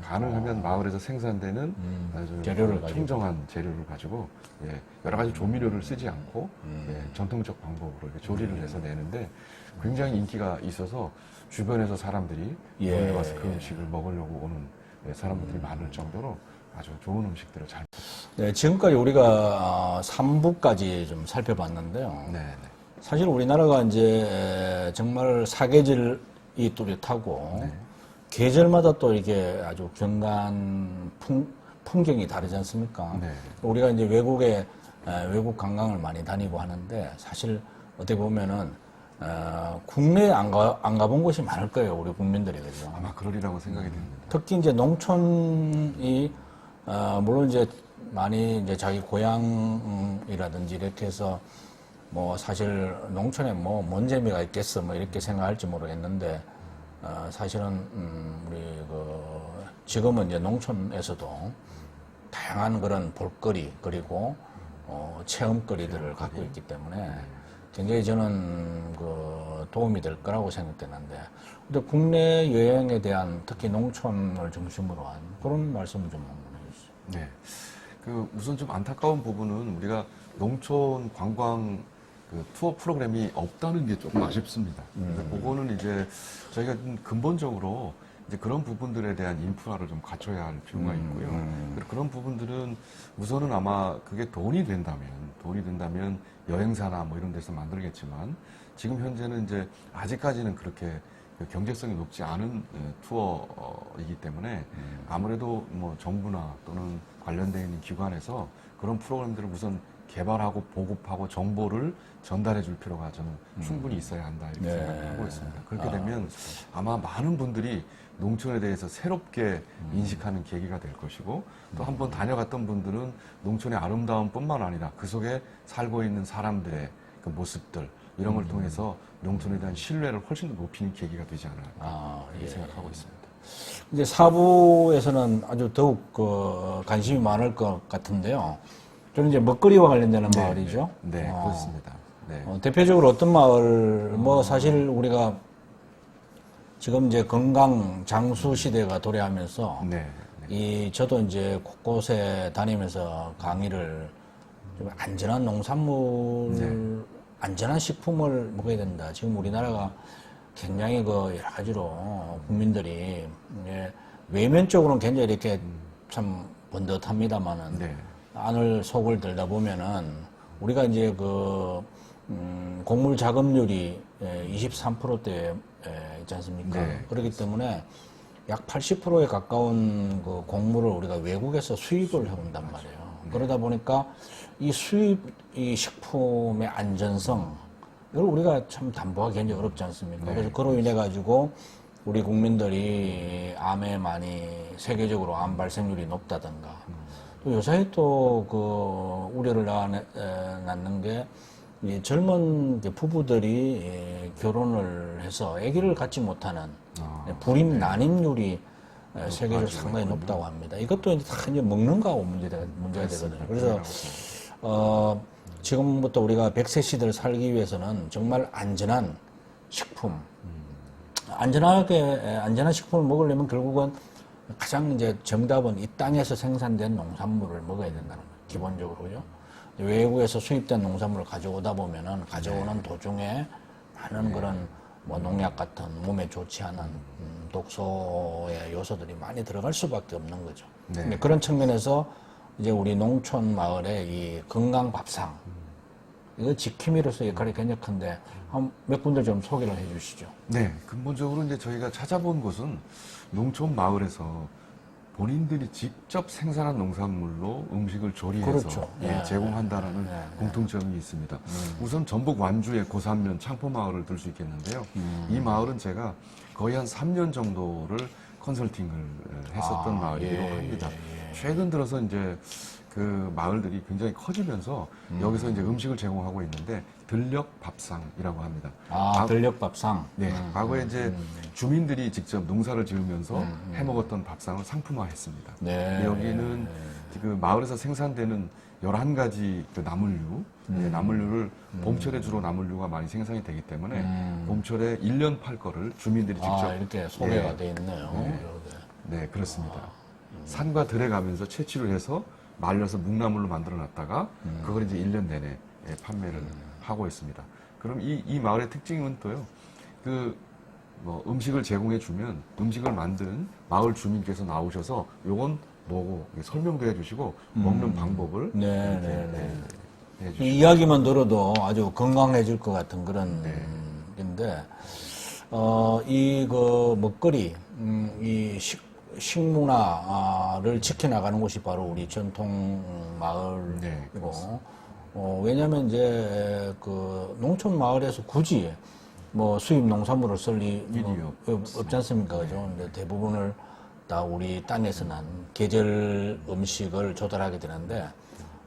가능하면 마을에서 생산되는 아주 재료를 가지고. 청정한 재료를 가지고 예, 여러 가지 조미료를 쓰지 않고 예, 전통적 방법으로 이렇게 조리를 해서 내는데 굉장히 인기가 있어서 주변에서 사람들이 예. 몰려와서 그 음식을 먹으려고 오는 예, 사람들이 많을 정도로 아주 좋은 음식들을 잘. 네, 지금까지 우리가 3부까지 좀 살펴봤는데요. 네, 네. 사실 우리나라가 이제 정말 사계절이 뚜렷하고 네. 계절마다 또 이게 아주 경관 풍경이 다르지 않습니까? 네. 우리가 이제 외국 관광을 많이 다니고 하는데 사실 어떻게 보면은 국내에 안 가본 곳이 많을 거예요, 우리 국민들이 그죠? 아마 그러리라고 생각이 됩니다. 특히 이제 농촌이 물론 이제 많이 이제 자기 고향이라든지 이렇게 해서 뭐 사실 농촌에 뭐 뭔 재미가 있겠어 뭐 이렇게 생각할지 모르겠는데 사실은 우리 지금은 이제 농촌에서도 다양한 그런 볼거리 그리고 체험거리들을 갖고 있기 때문에 굉장히 저는 도움이 될 거라고 생각되는데 근데 국내 여행에 대한 특히 농촌을 중심으로 한 그런 말씀을 좀 한번 해주세요. 네. 그 우선 좀 안타까운 부분은 우리가 농촌 관광 그 투어 프로그램이 없다는 게 조금 아쉽습니다. 그거는 이제 저희가 좀 근본적으로 이제 그런 부분들에 대한 인프라를 좀 갖춰야 할 필요가 있고요. 그리고 그런 부분들은 우선은 아마 그게 돈이 된다면 여행사나 뭐 이런 데서 만들겠지만 지금 현재는 이제 아직까지는 그렇게 경제성이 높지 않은 투어이기 때문에 아무래도 뭐 정부나 또는 관련되어 있는 기관에서 그런 프로그램들을 우선 개발하고 보급하고 정보를 전달해 줄 필요가 저는 충분히 있어야 한다 이렇게 네. 생각하고 있습니다. 그렇게 되면 아마 많은 분들이 농촌에 대해서 새롭게 인식하는 계기가 될 것이고 또 한번 다녀갔던 분들은 농촌의 아름다움뿐만 아니라 그 속에 살고 있는 사람들의 그 모습들 이런 걸 통해서 농촌에 대한 신뢰를 훨씬 더 높이는 계기가 되지 않을까 이렇게 생각하고 있습니다. 이제 사부에서는 아주 더욱 관심이 많을 것 같은데요. 좀 이제 먹거리와 관련되는 마을이죠. 네, 그렇습니다. 네. 대표적으로 어떤 마을, 사실 우리가 지금 이제 건강 장수 시대가 도래하면서 저도 이제 곳곳에 다니면서 강의를 좀 안전한 농산물, 안전한 식품을 먹어야 된다. 지금 우리나라가 굉장히 여러 가지로 국민들이 외면적으로는 굉장히 이렇게 참 번듯합니다만은 안을 속을 들다 보면은 우리가 이제 곡물 자급률이 23%대 있지 않습니까? 그렇기 때문에 약 80%에 가까운 그 곡물을 우리가 외국에서 수입을 해온단 말이에요. 그러다 보니까 이 식품의 안전성, 이걸 우리가 참 담보하기 굉장히 어렵지 않습니까? 그래서 그로 인해 가지고 우리 국민들이 암에 많이 세계적으로 암 발생률이 높다든가 또 요새 또 우려를 낳는 게 이 젊은 부부들이 결혼을 해서 아기를 갖지 못하는 불임 난임률이 세계적으로 상당히 높다고 합니다. 이것도 이제 다 이제 먹는 거하고 문제가 되거든요. 그래서 지금부터 우리가 100세 시대를 살기 위해서는 정말 안전한 식품, 안전한 식품을 먹으려면 결국은 가장 이제 정답은 이 땅에서 생산된 농산물을 먹어야 된다는 거예요. 기본적으로요. 외국에서 수입된 농산물을 가져오다 보면은 가져오는 도중에 많은 그런 농약 같은 몸에 좋지 않은 독소의 요소들이 많이 들어갈 수밖에 없는 거죠. 그런 측면에서 이제 우리 농촌 마을의 이 건강 밥상, 이거 지킴이로서 역할이 굉장히 큰데 몇 군데 좀 소개를 해 주시죠. 네, 근본적으로 이제 저희가 찾아본 곳은 농촌 마을에서 본인들이 직접 생산한 농산물로 음식을 조리해서 제공한다라는 공통점이 있습니다. 우선 전북 완주의 고산면 창포마을을 들 수 있겠는데요. 이 마을은 제가 거의 한 3년 정도를 컨설팅을 했었던 마을이기도 합니다. 최근 들어서 이제 그 마을들이 굉장히 커지면서 여기서 이제 음식을 제공하고 있는데 들녘 밥상이라고 합니다. 들녘 밥상. 네, 과거에 이제 주민들이 직접 농사를 지으면서 해먹었던 밥상을 상품화했습니다. 여기는 그 마을에서 생산되는 11가지 그 나물류, 나물류를 봄철에 주로 나물류가 많이 생산이 되기 때문에 봄철에 1년 팔 거를 주민들이 직접 이렇게 소개가 돼 있네요. 네, 그렇습니다. 산과 들에 가면서 채취를 해서 말려서 묵나물로 만들어 놨다가 그걸 이제 1년 내내 판매를 하고 있습니다. 그럼 이 마을의 특징은 또요, 음식을 제공해 주면 음식을 만든 마을 주민께서 나오셔서 요건 뭐고 설명도 해주시고 먹는 방법을 이 이야기만 들어도 아주 건강해질 것 같은 그런 건데, 먹거리, 이 식문화를 지켜나가는 곳이 바로 우리 전통 마을이고, 왜냐면 이제 농촌 마을에서 굳이 수입 농산물을 쓸 일이 없지 않습니까? 그죠? 근데 대부분을 다 우리 땅에서 난 계절 음식을 조달하게 되는데,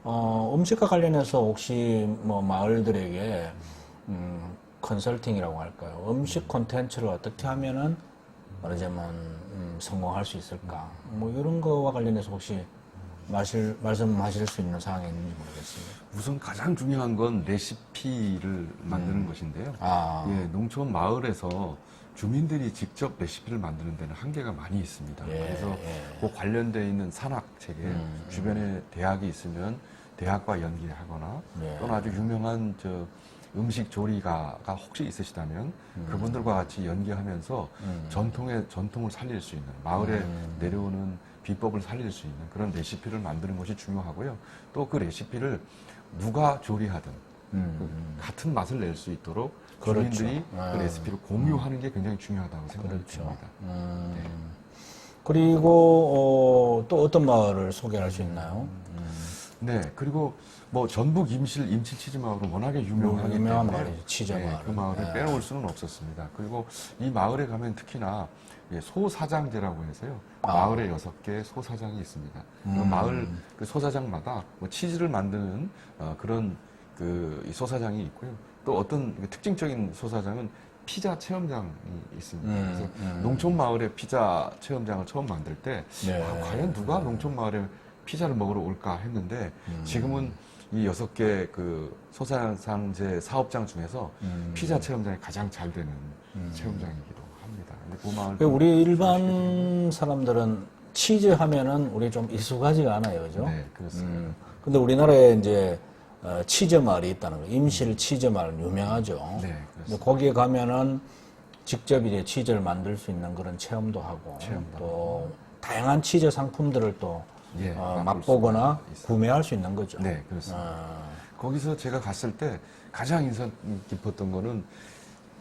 음식과 관련해서 혹시 마을들에게, 컨설팅이라고 할까요? 음식 콘텐츠를 어떻게 하면은 말하자면, 성공할 수 있을까? 이런 거와 관련해서 혹시 말씀하실 수 있는 사항이 있는지 모르겠습니다. 우선 가장 중요한 건 레시피를 만드는 것인데요. 농촌 마을에서 주민들이 직접 레시피를 만드는 데는 한계가 많이 있습니다. 그래서 그 관련되어 있는 산학 체계, 주변에 대학이 있으면 대학과 연계하거나 또는 아주 유명한 음식 조리가가 혹시 있으시다면 그분들과 같이 연계하면서 전통을 살릴 수 있는, 마을에 내려오는 비법을 살릴 수 있는 그런 레시피를 만드는 것이 중요하고요. 또 그 레시피를 누가 조리하든 같은 맛을 낼 수 있도록 주민들이 그 레시피를 공유하는 게 굉장히 중요하다고 생각합니다. 그리고 또 어떤 마을을 소개할 수 있나요? 네, 그리고 뭐 전북 임실 치즈 마을은 워낙에 유명하기 유명한 때문에 마을이죠, 치즈 마을. 그 마을을 빼놓을 수는 없었습니다. 그리고 이 마을에 가면 특히나 소사장제라고 해서요. 마을에 6개 소사장이 있습니다. 그 마을 그 소사장마다 뭐 치즈를 만드는 그런 이 소사장이 있고요. 또 어떤 특징적인 소사장은 피자 체험장이 있습니다. 그래서 농촌 마을에 피자 체험장을 처음 만들 때 네. 과연 누가 농촌 마을에 피자를 먹으러 올까 했는데 지금은 이 6개 그 소사장제 사업장 중에서 피자 체험장이 가장 잘 되는 체험장이기도 합니다. 근데 그 마을 우리 일반 사람들은 치즈 하면은 우리 좀 익숙하지가 않아요, 그죠? 네, 그렇습니다. 근데 우리나라에 이제 치즈 마을이 있다는 거, 임실 치즈 마을 유명하죠. 네, 근데 거기에 가면은 직접 이제 치즈를 만들 수 있는 그런 체험도 하고, 또 다양한 치즈 상품들을 또 예, 맛보거나 수가 있습니다. 구매할 수 있는 거죠. 네, 그렇습니다. 거기서 제가 갔을 때 가장 인상 깊었던 거는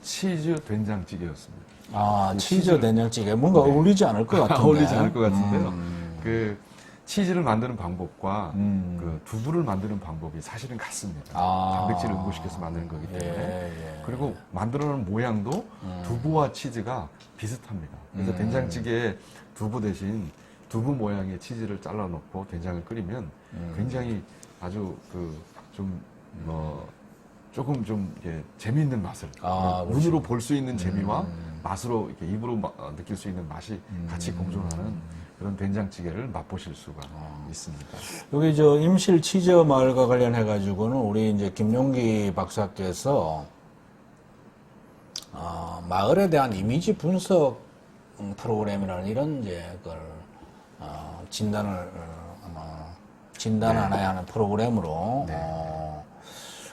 치즈 된장찌개였습니다. 치즈 된장찌개 뭔가 어울리지 않을 것 같은데. 어울리지 않을 것 같은데요. 그 치즈를 만드는 방법과 그 두부를 만드는 방법이 사실은 같습니다. 단백질을 응고시켜서 만드는 거기 때문에. 그리고 만들어놓은 모양도 두부와 치즈가 비슷합니다. 그래서 된장찌개에 두부 대신 두부 모양의 치즈를 잘라놓고 된장을 끓이면 굉장히 아주 조금 좀 재미있는 맛을 눈으로 볼 수 있는 재미와 맛으로 이렇게 입으로 느낄 수 있는 맛이 같이 공존하는 그런 된장찌개를 맛보실 수가 있습니다. 여기 저 임실 치즈 마을과 관련해 가지고는 우리 이제 김용기 박사께서 마을에 대한 이미지 분석 프로그램이라는 이런 이제 그걸 진단을 진단하나야 하는 프로그램으로.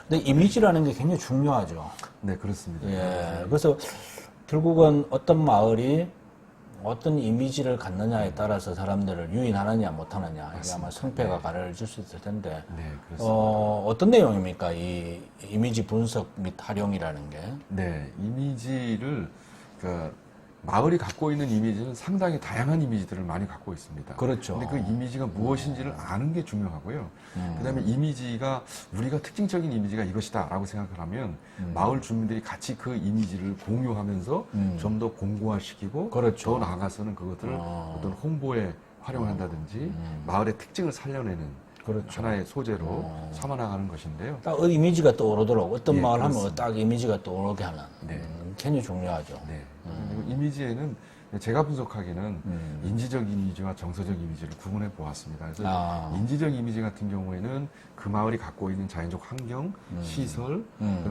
근데 이미지라는 게 굉장히 중요하죠. 네, 그렇습니다. 예. 그래서 결국은 어떤 마을이 어떤 이미지를 갖느냐에 따라서 사람들을 유인하느냐 못하느냐 이게 아마 성패가 가려질 수 있을 텐데 네, 그렇습니다. 어떤 내용입니까? 이 이미지 분석 및 활용이라는 게. 네, 이미지를 마을이 갖고 있는 이미지는 상당히 다양한 이미지들을 많이 갖고 있습니다. 그렇죠. 근데 그 이미지가 무엇인지를 아는 게 중요하고요. 그다음에 이미지가 우리가 특징적인 이미지가 이것이다라고 생각을 하면 마을 주민들이 같이 그 이미지를 공유하면서 좀 더 공고화시키고 그렇죠. 더 나아가서는 그것들을 어떤 홍보에 활용한다든지 마을의 특징을 살려내는 그렇죠. 하나의 소재로 삼아 나가는 것인데요. 딱 이미지가 떠오르도록 어떤 예, 마을 하면 그렇습니다. 딱 이미지가 떠오르게 하는 네. 굉장히 중요하죠. 네. 그리고 이미지에는 제가 분석하기는 인지적 이미지와 정서적 이미지를 구분해 보았습니다. 그래서 인지적 이미지 같은 경우에는 그 마을이 갖고 있는 자연적 환경, 시설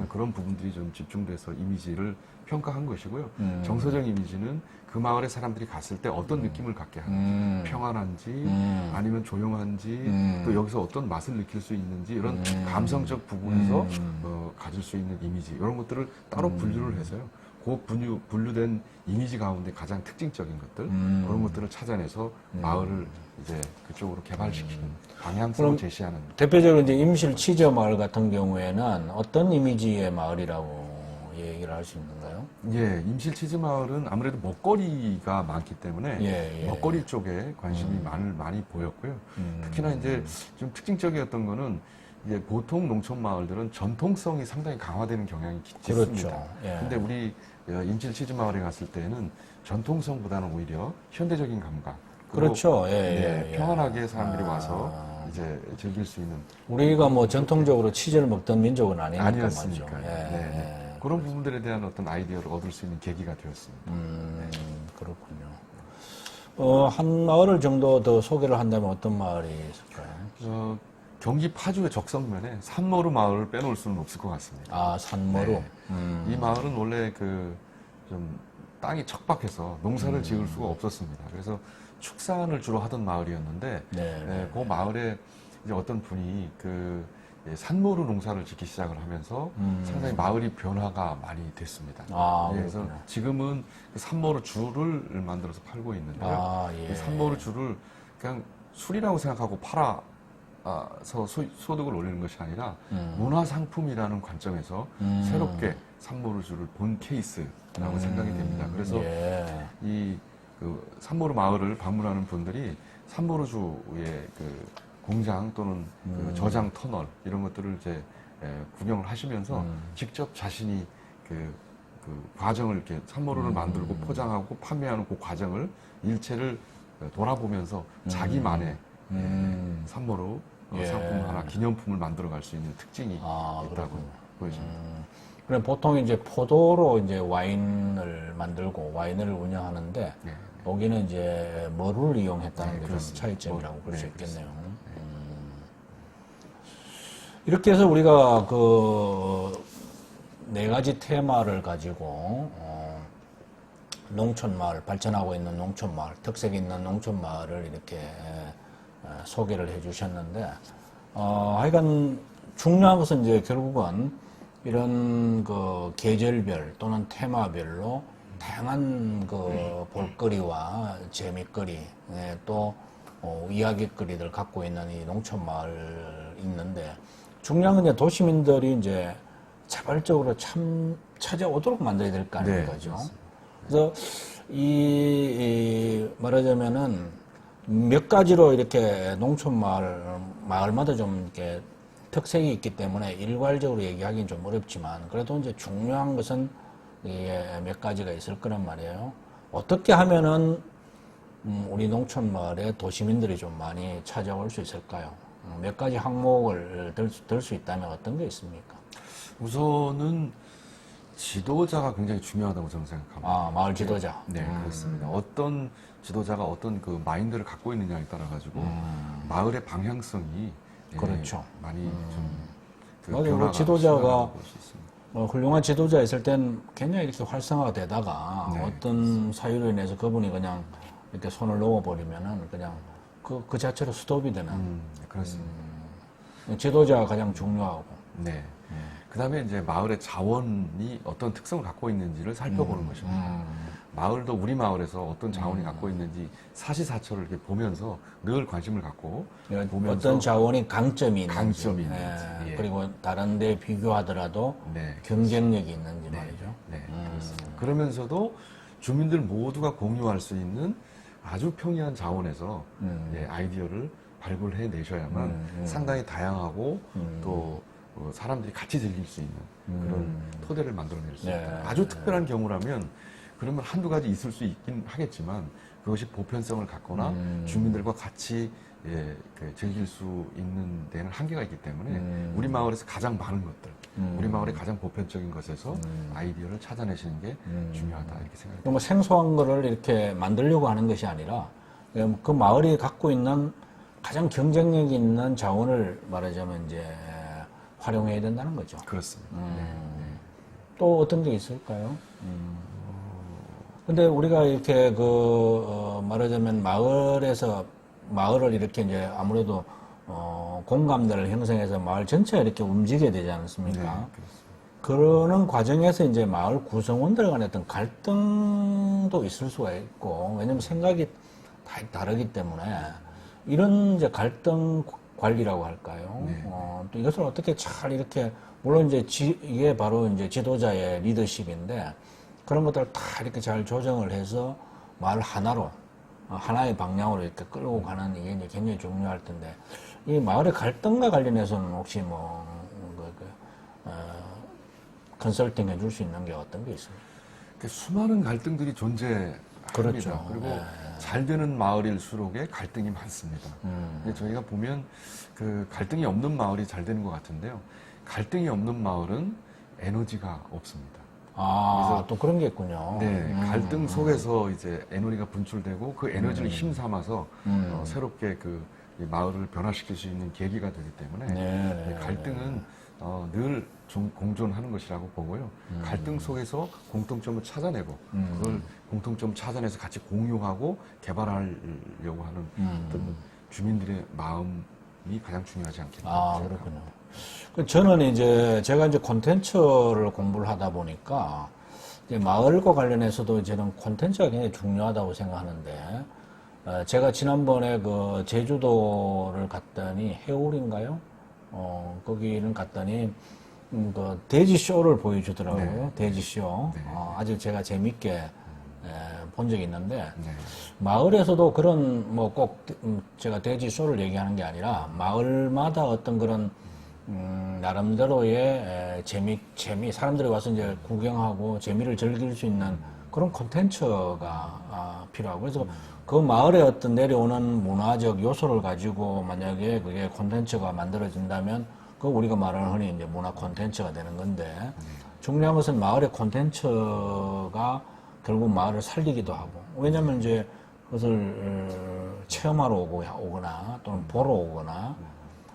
그런 부분들이 좀 집중돼서 이미지를 평가한 것이고요. 정서적 이미지는 그 마을의 사람들이 갔을 때 어떤 느낌을 갖게 하는지, 평안한지, 아니면 조용한지, 또 여기서 어떤 맛을 느낄 수 있는지 이런 감성적 부분에서 가질 수 있는 이미지 이런 것들을 따로 분류를 해서요. 그 분류된 이미지 가운데 가장 특징적인 것들 그런 것들을 찾아내서 마을을 이제 그쪽으로 개발시키는 방향성을 제시하는. 대표적으로 이제 임실 치즈 마을 같은 경우에는 어떤 이미지의 마을이라고 얘기를 할 수 있는가요? 예, 임실 치즈 마을은 아무래도 먹거리가 많기 때문에 먹거리 쪽에 관심이 많이 보였고요. 특히나 이제 좀 특징적이었던 거는 이제 보통 농촌 마을들은 전통성이 상당히 강화되는 경향이 짙습니다. 그렇죠. 예. 근데 우리 임실 치즈 마을에 갔을 때는 전통성보다는 오히려 현대적인 감각. 그리고 그렇죠. 평안하게 사람들이 와서 이제 즐길 수 있는. 우리가 뭐 전통적으로 치즈를 먹던 민족은 아니니까 아니었으니까. 말이죠. 네. 그런 부분들에 대한 어떤 아이디어를 얻을 수 있는 계기가 되었습니다. 그렇군요. 한 마을을 정도 더 소개를 한다면 어떤 마을이 있을까요? 경기 파주의 적성면에 산모루 마을을 빼놓을 수는 없을 것 같습니다. 산모루. 네. 이 마을은 원래 좀 땅이 척박해서 농사를 지을 수가 없었습니다. 그래서 축산을 주로 하던 마을이었는데, 그 마을에 이제 어떤 분이 산모루 농사를 짓기 시작을 하면서 상당히 마을이 변화가 많이 됐습니다. 그래서 그렇구나. 지금은 그 산모루 주를 만들어서 팔고 있는데요. 이 산모루 주를 그냥 술이라고 생각하고 팔아서 소득을 올리는 것이 아니라 문화상품이라는 관점에서 새롭게 산모루 주를 본 케이스라고 생각이 됩니다. 그래서 이 산모루 마을을 방문하는 분들이 산모루 주의 공장 또는 그 저장 터널 이런 것들을 이제 구경을 하시면서 직접 자신이 그 과정을 이렇게 산모를 만들고 포장하고 판매하는 그 과정을 일체를 돌아보면서 자기만의 산모로 예. 상품 하나 기념품을 만들어 갈 수 있는 특징이 있다고 그렇군요. 보여집니다. 그럼 보통 이제 포도로 이제 와인을 만들고 와인을 운영하는데 네. 여기는 이제 뭐를 이용했다는 네, 게 좀 그렇습니다. 차이점이라고 볼 수 네, 있겠네요. 이렇게 해서 우리가 그 네 가지 테마를 가지고 농촌 마을, 발전하고 있는 농촌 마을, 특색 있는 농촌 마을을 이렇게 소개를 해 주셨는데 하여간 중요한 것은 이제 결국은 이런 그 계절별 또는 테마별로 다양한 그 볼거리와 재미거리 또 이야기거리들 갖고 있는 이 농촌 마을 있는데 중요한 건 이제 도시민들이 이제 자발적으로 참 찾아오도록 만들어야 될 거 아닙니까? 네, 그죠? 그래서 이 말하자면은 몇 가지로 이렇게 농촌 마을마다 좀 이렇게 특색이 있기 때문에 일괄적으로 얘기하기는 좀 어렵지만 그래도 이제 중요한 것은 이게 몇 가지가 있을 거란 말이에요. 어떻게 하면은 우리 농촌 마을에 도시민들이 좀 많이 찾아올 수 있을까요? 몇 가지 항목을 들 수 있다면 어떤 게 있습니까? 우선은 지도자가 굉장히 중요하다고 저는 생각합니다. 아, 마을 지도자. 네, 그렇습니다. 어떤 지도자가 어떤 그 마인드를 갖고 있느냐에 따라 가지고 마을의 방향성이 그렇죠. 많이 좀 맞아요. 변화가 지도자가 심하다고 볼수 있습니다. 훌륭한 지도자 있을 땐 굉장히 이렇게 활성화가 되다가 네, 어떤 사유로 인해서 그분이 그냥 이렇게 손을 놓아버리면은 그냥 그 자체로 스톱이 되는 그렇습니다. 지도자가 가장 중요하고. 네. 그다음에 이제 마을의 자원이 어떤 특성을 갖고 있는지를 살펴보는 것입니다. 마을도 우리 마을에서 어떤 자원이 갖고 있는지 사시사철을 이렇게 보면서 늘 관심을 갖고 보면서 어떤 자원이 강점이 있는지, 강점이 있는지, 예. 그리고 다른 데 비교하더라도 네, 경쟁력이 있는지 말이죠. 네, 그렇습니다. 그러면서도 주민들 모두가 공유할 수 있는 아주 평이한 자원에서 아이디어를 발굴해 내셔야만 상당히 다양하고 또 사람들이 같이 즐길 수 있는 그런 토대를 만들어낼 수 네. 있다. 아주 특별한 경우라면 그러면 한두 가지 있을 수 있긴 하겠지만 그것이 보편성을 갖거나 주민들과 같이 즐길 수 있는 데는 한계가 있기 때문에 우리 마을에서 가장 많은 것들, 우리 마을의 가장 보편적인 것에서 아이디어를 찾아내시는 게 중요하다 이렇게 생각합니다. 뭐 생소한 거를 이렇게 만들려고 하는 것이 아니라 그 마을이 갖고 있는 가장 경쟁력 있는 자원을 말하자면 이제 활용해야 된다는 거죠. 그렇습니다. 또 어떤 게 있을까요? 근데 우리가 이렇게 말하자면 마을을 이렇게 이제 아무래도 공감대를 형성해서 마을 전체가 이렇게 움직여야 되지 않습니까? 네, 그렇습니다. 그러는 과정에서 이제 마을 구성원들 간의 어떤 갈등도 있을 수가 있고, 왜냐면 생각이 다 다르기 때문에, 이런 이제 갈등 관리라고 할까요? 네. 또 이것을 어떻게 잘 이렇게, 물론 이제 이게 바로 이제 지도자의 리더십인데, 그런 것들을 다 이렇게 잘 조정을 해서 마을 하나로, 하나의 방향으로 이렇게 끌고 가는 이게 이제 굉장히 중요할 텐데, 이 마을의 갈등과 관련해서는 혹시 컨설팅 해줄 수 있는 게 어떤 게 있습니까? 수많은 갈등들이 존재합니다. 그렇죠. 그리고 네. 잘 되는 마을일수록에 갈등이 많습니다. 근데 저희가 보면 그 갈등이 없는 마을이 잘 되는 것 같은데요. 갈등이 없는 마을은 에너지가 없습니다. 아, 또 그런 게 있군요. 네, 갈등 속에서 이제 에너지가 분출되고 그 에너지를 힘삼아서 새롭게 이 마을을 변화시킬 수 있는 계기가 되기 때문에 네. 갈등은 늘 공존하는 것이라고 보고요. 갈등 속에서 공통점을 찾아내고 그걸 공통점을 찾아내서 같이 공유하고 개발하려고 하는 어떤 주민들의 마음이 가장 중요하지 않겠나. 아, 그렇군요. 저는 제가 이제 콘텐츠를 공부를 하다 보니까 이제 마을과 관련해서도 저는 콘텐츠가 굉장히 중요하다고 생각하는데, 제가 지난번에 그 제주도를 갔더니 해울인가요? 거기는 갔더니 그 돼지 쇼를 보여주더라고요. 네. 돼지 쇼. 네. 아주 제가 재밌게 본 적이 있는데 네. 마을에서도 그런 뭐 꼭 제가 돼지 쇼를 얘기하는 게 아니라 마을마다 어떤 그런 나름대로의 재미 사람들이 와서 이제 구경하고 재미를 즐길 수 있는 그런 콘텐츠가 필요하고 그래서 그 마을에 어떤 내려오는 문화적 요소를 가지고 만약에 그게 콘텐츠가 만들어진다면 그 우리가 말하는 흔히 이제 문화 콘텐츠가 되는 건데 중요한 것은 마을의 콘텐츠가 결국 마을을 살리기도 하고 왜냐하면 이제 그것을 체험하러 오거나 또는 보러 오거나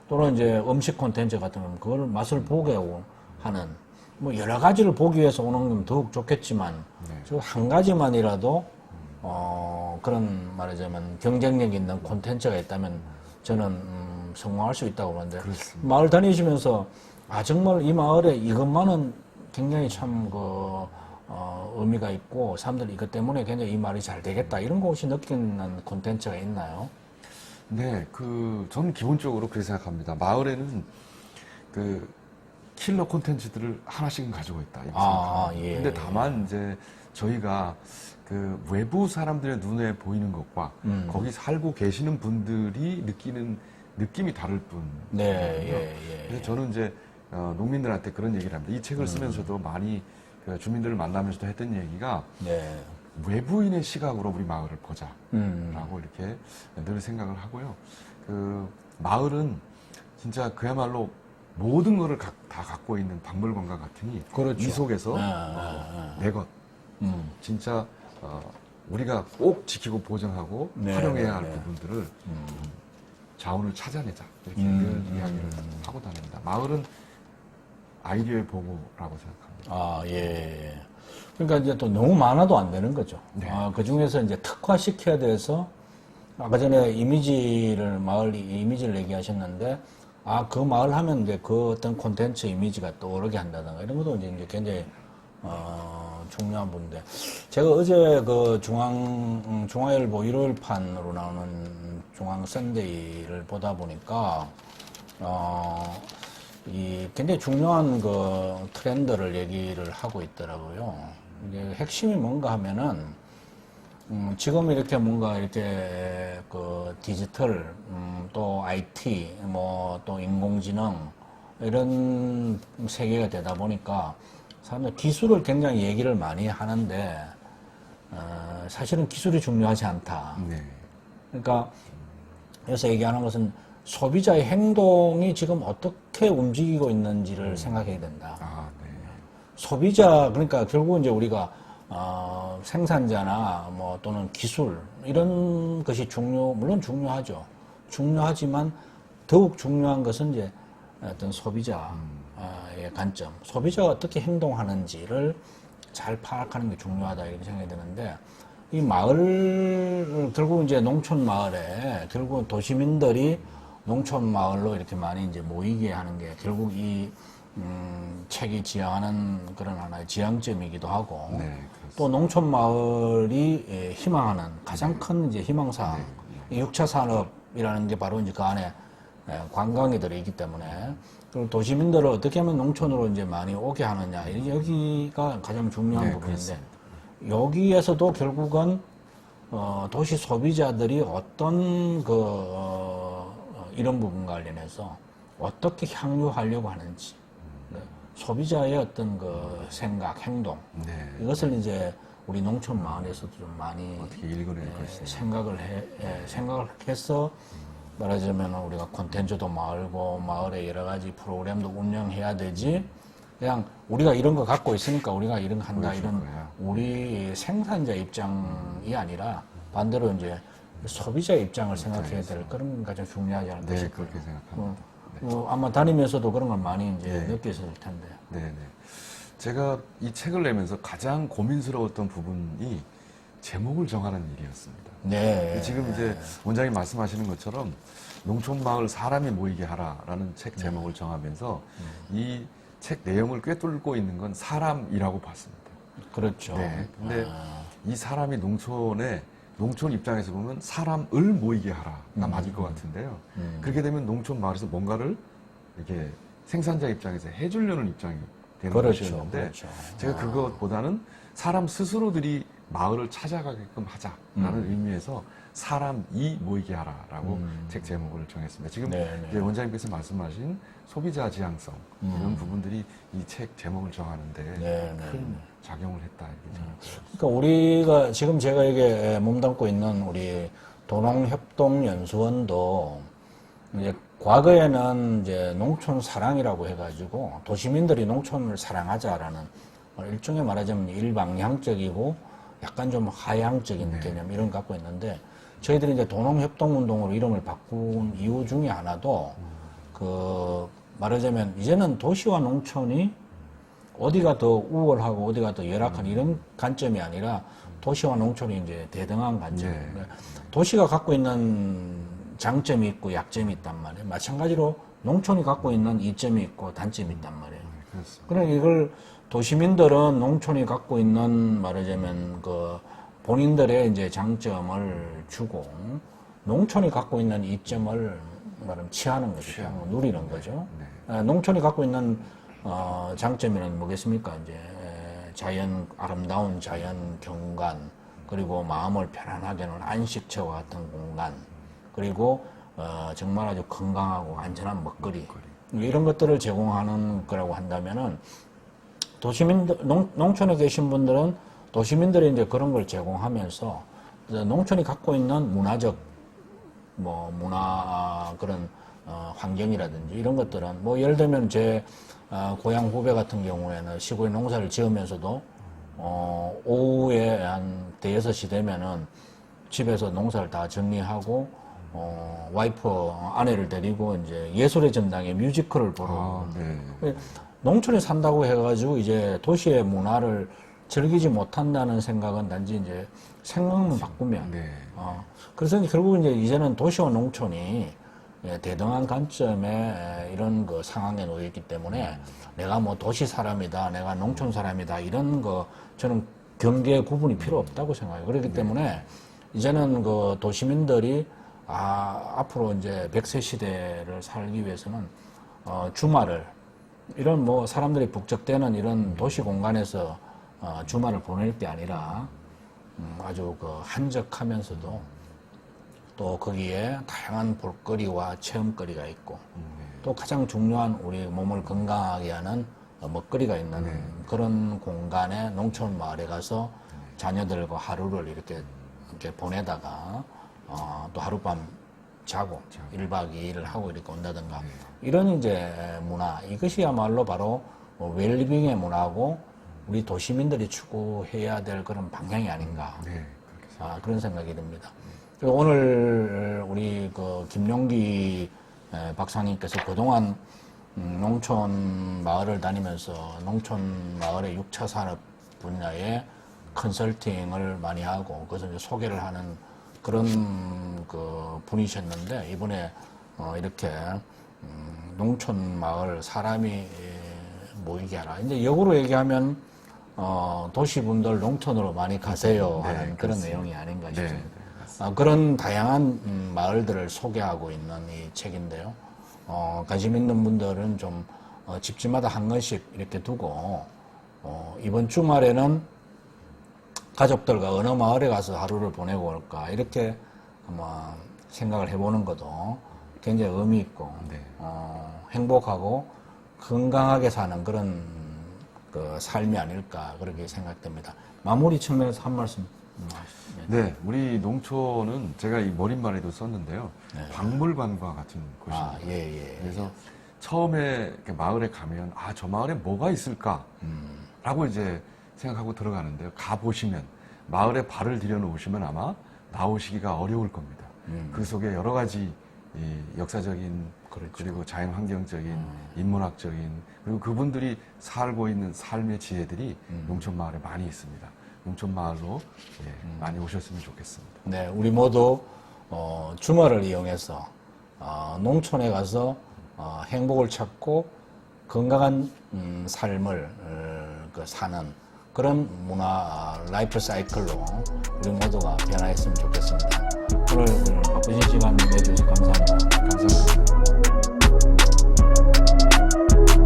또는 이제 음식 콘텐츠 같은 경우는 그걸 맛을 보게 하는 뭐 여러 가지를 보기 위해서 오는 건 더욱 좋겠지만 한 가지만이라도 그런 말하자면 경쟁력 있는 콘텐츠가 있다면 저는 성공할 수 있다고 보는데 그렇습니다. 마을 다니시면서 정말 이 마을에 이것만은 굉장히 참 의미가 있고 사람들이 이것 때문에 굉장히 이 말이 잘 되겠다 이런 거 혹시 느끼는 콘텐츠가 있나요? 네, 저는 기본적으로 그렇게 생각합니다. 마을에는 킬러 콘텐츠들을 하나씩은 가지고 있다. 이렇게 생각합니다. 예. 근데 다만 이제 저희가 외부 사람들의 눈에 보이는 것과 거기 살고 계시는 분들이 느끼는 느낌이 다를 뿐. 네, 예. 그래서 저는 이제 농민들한테 그런 얘기를 합니다. 이 책을 쓰면서도 많이 주민들을 만나면서도 했던 얘기가 네. 외부인의 시각으로 우리 마을을 보자라고 이렇게 늘 생각을 하고요. 마을은 진짜 그야말로 모든 것을 다 갖고 있는 박물관과 같으니 그렇죠. 이 속에서 내 것, 진짜 우리가 꼭 지키고 보존하고 네, 활용해야 할 네. 부분들을 자원을 찾아내자 이렇게 늘 이야기를 하고 다닙니다. 마을은 아이디어의 보고라고 생각합니다. 예. 그러니까 이제 또 너무 많아도 안 되는 거죠. 네. 그 중에서 이제 특화시켜야 돼서 아까 전에 마을 이미지를 얘기하셨는데, 그 마을 하면 이제 그 어떤 콘텐츠 이미지가 떠오르게 한다든가 이런 것도 이제 굉장히, 중요한 부분인데. 제가 어제 그 중앙일보 일요일판으로 나오는 중앙 썬데이를 보다 보니까, 굉장히 중요한 그 트렌드를 얘기를 하고 있더라고요. 이게 핵심이 뭔가 하면은, 지금 이렇게 뭔가 이렇게 그 디지털, 또 IT, 또 인공지능, 이런 세계가 되다 보니까 사람들 기술을 굉장히 얘기를 많이 하는데, 사실은 기술이 중요하지 않다. 네. 그러니까 여기서 얘기하는 것은 소비자의 행동이 지금 어떻게 움직이고 있는지를 생각해야 된다. 네. 소비자, 그러니까 결국은 이제 우리가, 생산자나 또는 기술, 이런 것이 물론 중요하죠. 중요하지만 더욱 중요한 것은 이제 어떤 소비자의 관점, 소비자가 어떻게 행동하는지를 잘 파악하는 게 중요하다 이렇게 생각이 드는데, 이 마을, 결국 이제 농촌 마을에, 결국은 도시민들이 농촌 마을로 이렇게 많이 이제 모이게 하는 게 결국 이, 책이 지향하는 그런 하나의 지향점이기도 하고, 네, 또 농촌 마을이 희망하는 가장 큰 이제 희망사항, 이 6차 산업이라는 게 바로 이제 그 안에 관광이 들어있기 때문에, 그리고 도시민들을 어떻게 하면 농촌으로 이제 많이 오게 하느냐, 여기가 가장 중요한 네, 부분인데, 여기에서도 결국은 도시 소비자들이 어떤 이런 부분 관련해서 어떻게 향유하려고 하는지 소비자의 어떤 생각, 행동 네. 이것을 이제 우리 농촌 마을에서도 좀 많이 어떻게 읽어낼 것이냐. 생각을 해서 말하자면 우리가 콘텐츠도 마을에 여러 가지 프로그램도 운영해야 되지. 그냥 우리가 이런 거 갖고 있으니까 우리가 이런 거 한다 이런 거야. 우리 생산자 입장이 아니라 반대로 이제 소비자 입장을 생각해야 될 그런 게 가장 중요하지 않을까 네, 싶어요. 그렇게 생각합니다. 아마 다니면서도 그런 걸 많이 이제 느끼셨을 텐데. 네. 제가 이 책을 내면서 가장 고민스러웠던 부분이 제목을 정하는 일이었습니다. 네. 지금 이제 원장님 말씀하시는 것처럼 농촌 마을 사람이 모이게 하라라는 책 제목을 정하면서 이 책 내용을 꿰뚫고 있는 건 사람이라고 봤습니다. 그렇죠. 네. 근데 이 사람이 농촌 입장에서 보면 사람을 모이게 하라가 맞을 것 같은데요. 그렇게 되면 농촌 마을에서 뭔가를 이렇게 생산자 입장에서 해주려는 입장이 되는 그렇죠. 것이었는데 그렇죠. 제가 그것보다는 사람 스스로들이 마을을 찾아가게끔 하자라는 의미에서 사람이 모이게 하라라고 책 제목을 정했습니다. 지금 이제 원장님께서 말씀하신 소비자 지향성 이런 부분들이 이 책 제목을 정하는데 큰 작용을 했다 이렇게 생각합니다. 그러니까 우리가 지금 제가 이게 몸담고 있는 우리 도농협동연수원도 이제 과거에는 이제 농촌 사랑이라고 해가지고 도시민들이 농촌을 사랑하자라는 일종의 말하자면 일방향적이고 약간 좀 하향적인 개념 이런 거 갖고 있는데 저희들이 이제 도농협동운동으로 이름을 바꾼 이유 중에 하나도 그 말하자면 이제는 도시와 농촌이 어디가 더 우월하고 어디가 더 열악한 이런 관점이 아니라 도시와 농촌이 이제 대등한 관점이에요. 도시가 갖고 있는 장점이 있고 약점이 있단 말이에요. 마찬가지로 농촌이 갖고 있는 이점이 있고 단점이 있단 말이에요. 그러니까 이걸 도시민들은 농촌이 갖고 있는 말하자면 그 본인들의 이제 장점을 주고 농촌이 갖고 있는 이점을 말하면 취하는 거죠. 누리는 거죠. 농촌이 갖고 있는 장점에는 뭐겠습니까? 이제 아름다운 자연 경관, 그리고 마음을 편안하게 하는 안식처와 같은 공간, 그리고 정말 아주 건강하고 안전한 먹거리 이런 것들을 제공하는 거라고 한다면은 농촌에 계신 분들은 도시민들이 이제 그런 걸 제공하면서 농촌이 갖고 있는 문화적 문화 그런 환경이라든지 이런 것들은 뭐 예를 들면 제 고향 후배 같은 경우에는 시골에 농사를 지으면서도 오후에 한 대여섯 시 되면은 집에서 농사를 다 정리하고 와이프 아내를 데리고 이제 예술의 전당에 뮤지컬을 보러 농촌에 산다고 해가지고 이제 도시의 문화를 즐기지 못한다는 생각은 단지 이제 생각만 바꾸면 그래서 결국 이제는 도시와 농촌이 대등한 관점에 이런 그 상황에 놓여 있기 때문에 내가 뭐 도시 사람이다, 내가 농촌 사람이다 이런 거 저는 경계 구분이 필요 없다고 생각해요. 그렇기 때문에 이제는 그 도시민들이 앞으로 이제 100세 시대를 살기 위해서는 주말을 이런 뭐 사람들이 북적대는 이런 도시 공간에서 주말을 보낼 게 아니라 아주 그 한적하면서도 또 거기에 다양한 볼거리와 체험거리가 있고 또 가장 중요한 우리 몸을 건강하게 하는 먹거리가 있는 그런 공간에 농촌 마을에 가서 자녀들과 하루를 이렇게 보내다가 또 하룻밤 자고 1박 2일을 하고 이렇게 온다든가 이런 이제 문화 이것이야말로 바로 웰빙의 문화고 우리 도시민들이 추구해야 될 그런 방향이 아닌가 그런 생각이 듭니다. 그리고 오늘 우리 그 김용기 박사님께서 그동안 농촌 마을을 다니면서 농촌 마을의 6차 산업 분야에 컨설팅을 많이 하고 그것을 이제 소개를 하는 그런 그 분이셨는데 이번에 이렇게 농촌 마을 사람이 모이게 하라. 이제 역으로 얘기하면 도시분들 농촌으로 많이 가세요 하는 그런 내용이 아닌가 싶습니다. 그런 다양한 마을들을 소개하고 있는 이 책인데요. 관심 있는 분들은 좀 집집마다 한 권씩 이렇게 두고 이번 주말에는 가족들과 어느 마을에 가서 하루를 보내고 올까 이렇게 한번 생각을 해보는 것도 굉장히 의미 있고 행복하고 건강하게 사는 그런 그 삶이 아닐까 그렇게 생각됩니다. 마무리 측면에서 한 말씀 하시죠. 네, 우리 농촌은 제가 이 머릿말에도 썼는데요. 박물관과 같은 곳입니다. 그래서 처음에 이렇게 마을에 가면 저 마을에 뭐가 있을까라고 이제 생각하고 들어가는데요. 가보시면 마을에 발을 들여놓으시면 아마 나오시기가 어려울 겁니다. 그 속에 여러 가지 이 역사적인 그리고 자연환경적인 인문학적인 그리고 그분들이 살고 있는 삶의 지혜들이 농촌 마을에 많이 있습니다. 농촌 마을로 많이 오셨으면 좋겠습니다. 네, 우리 모두 주말을 이용해서 농촌에 가서 행복을 찾고 건강한 삶을 사는 그런 문화 라이프 사이클로 우리 모두가 변화했으면 좋겠습니다. 오늘 바쁘신 시간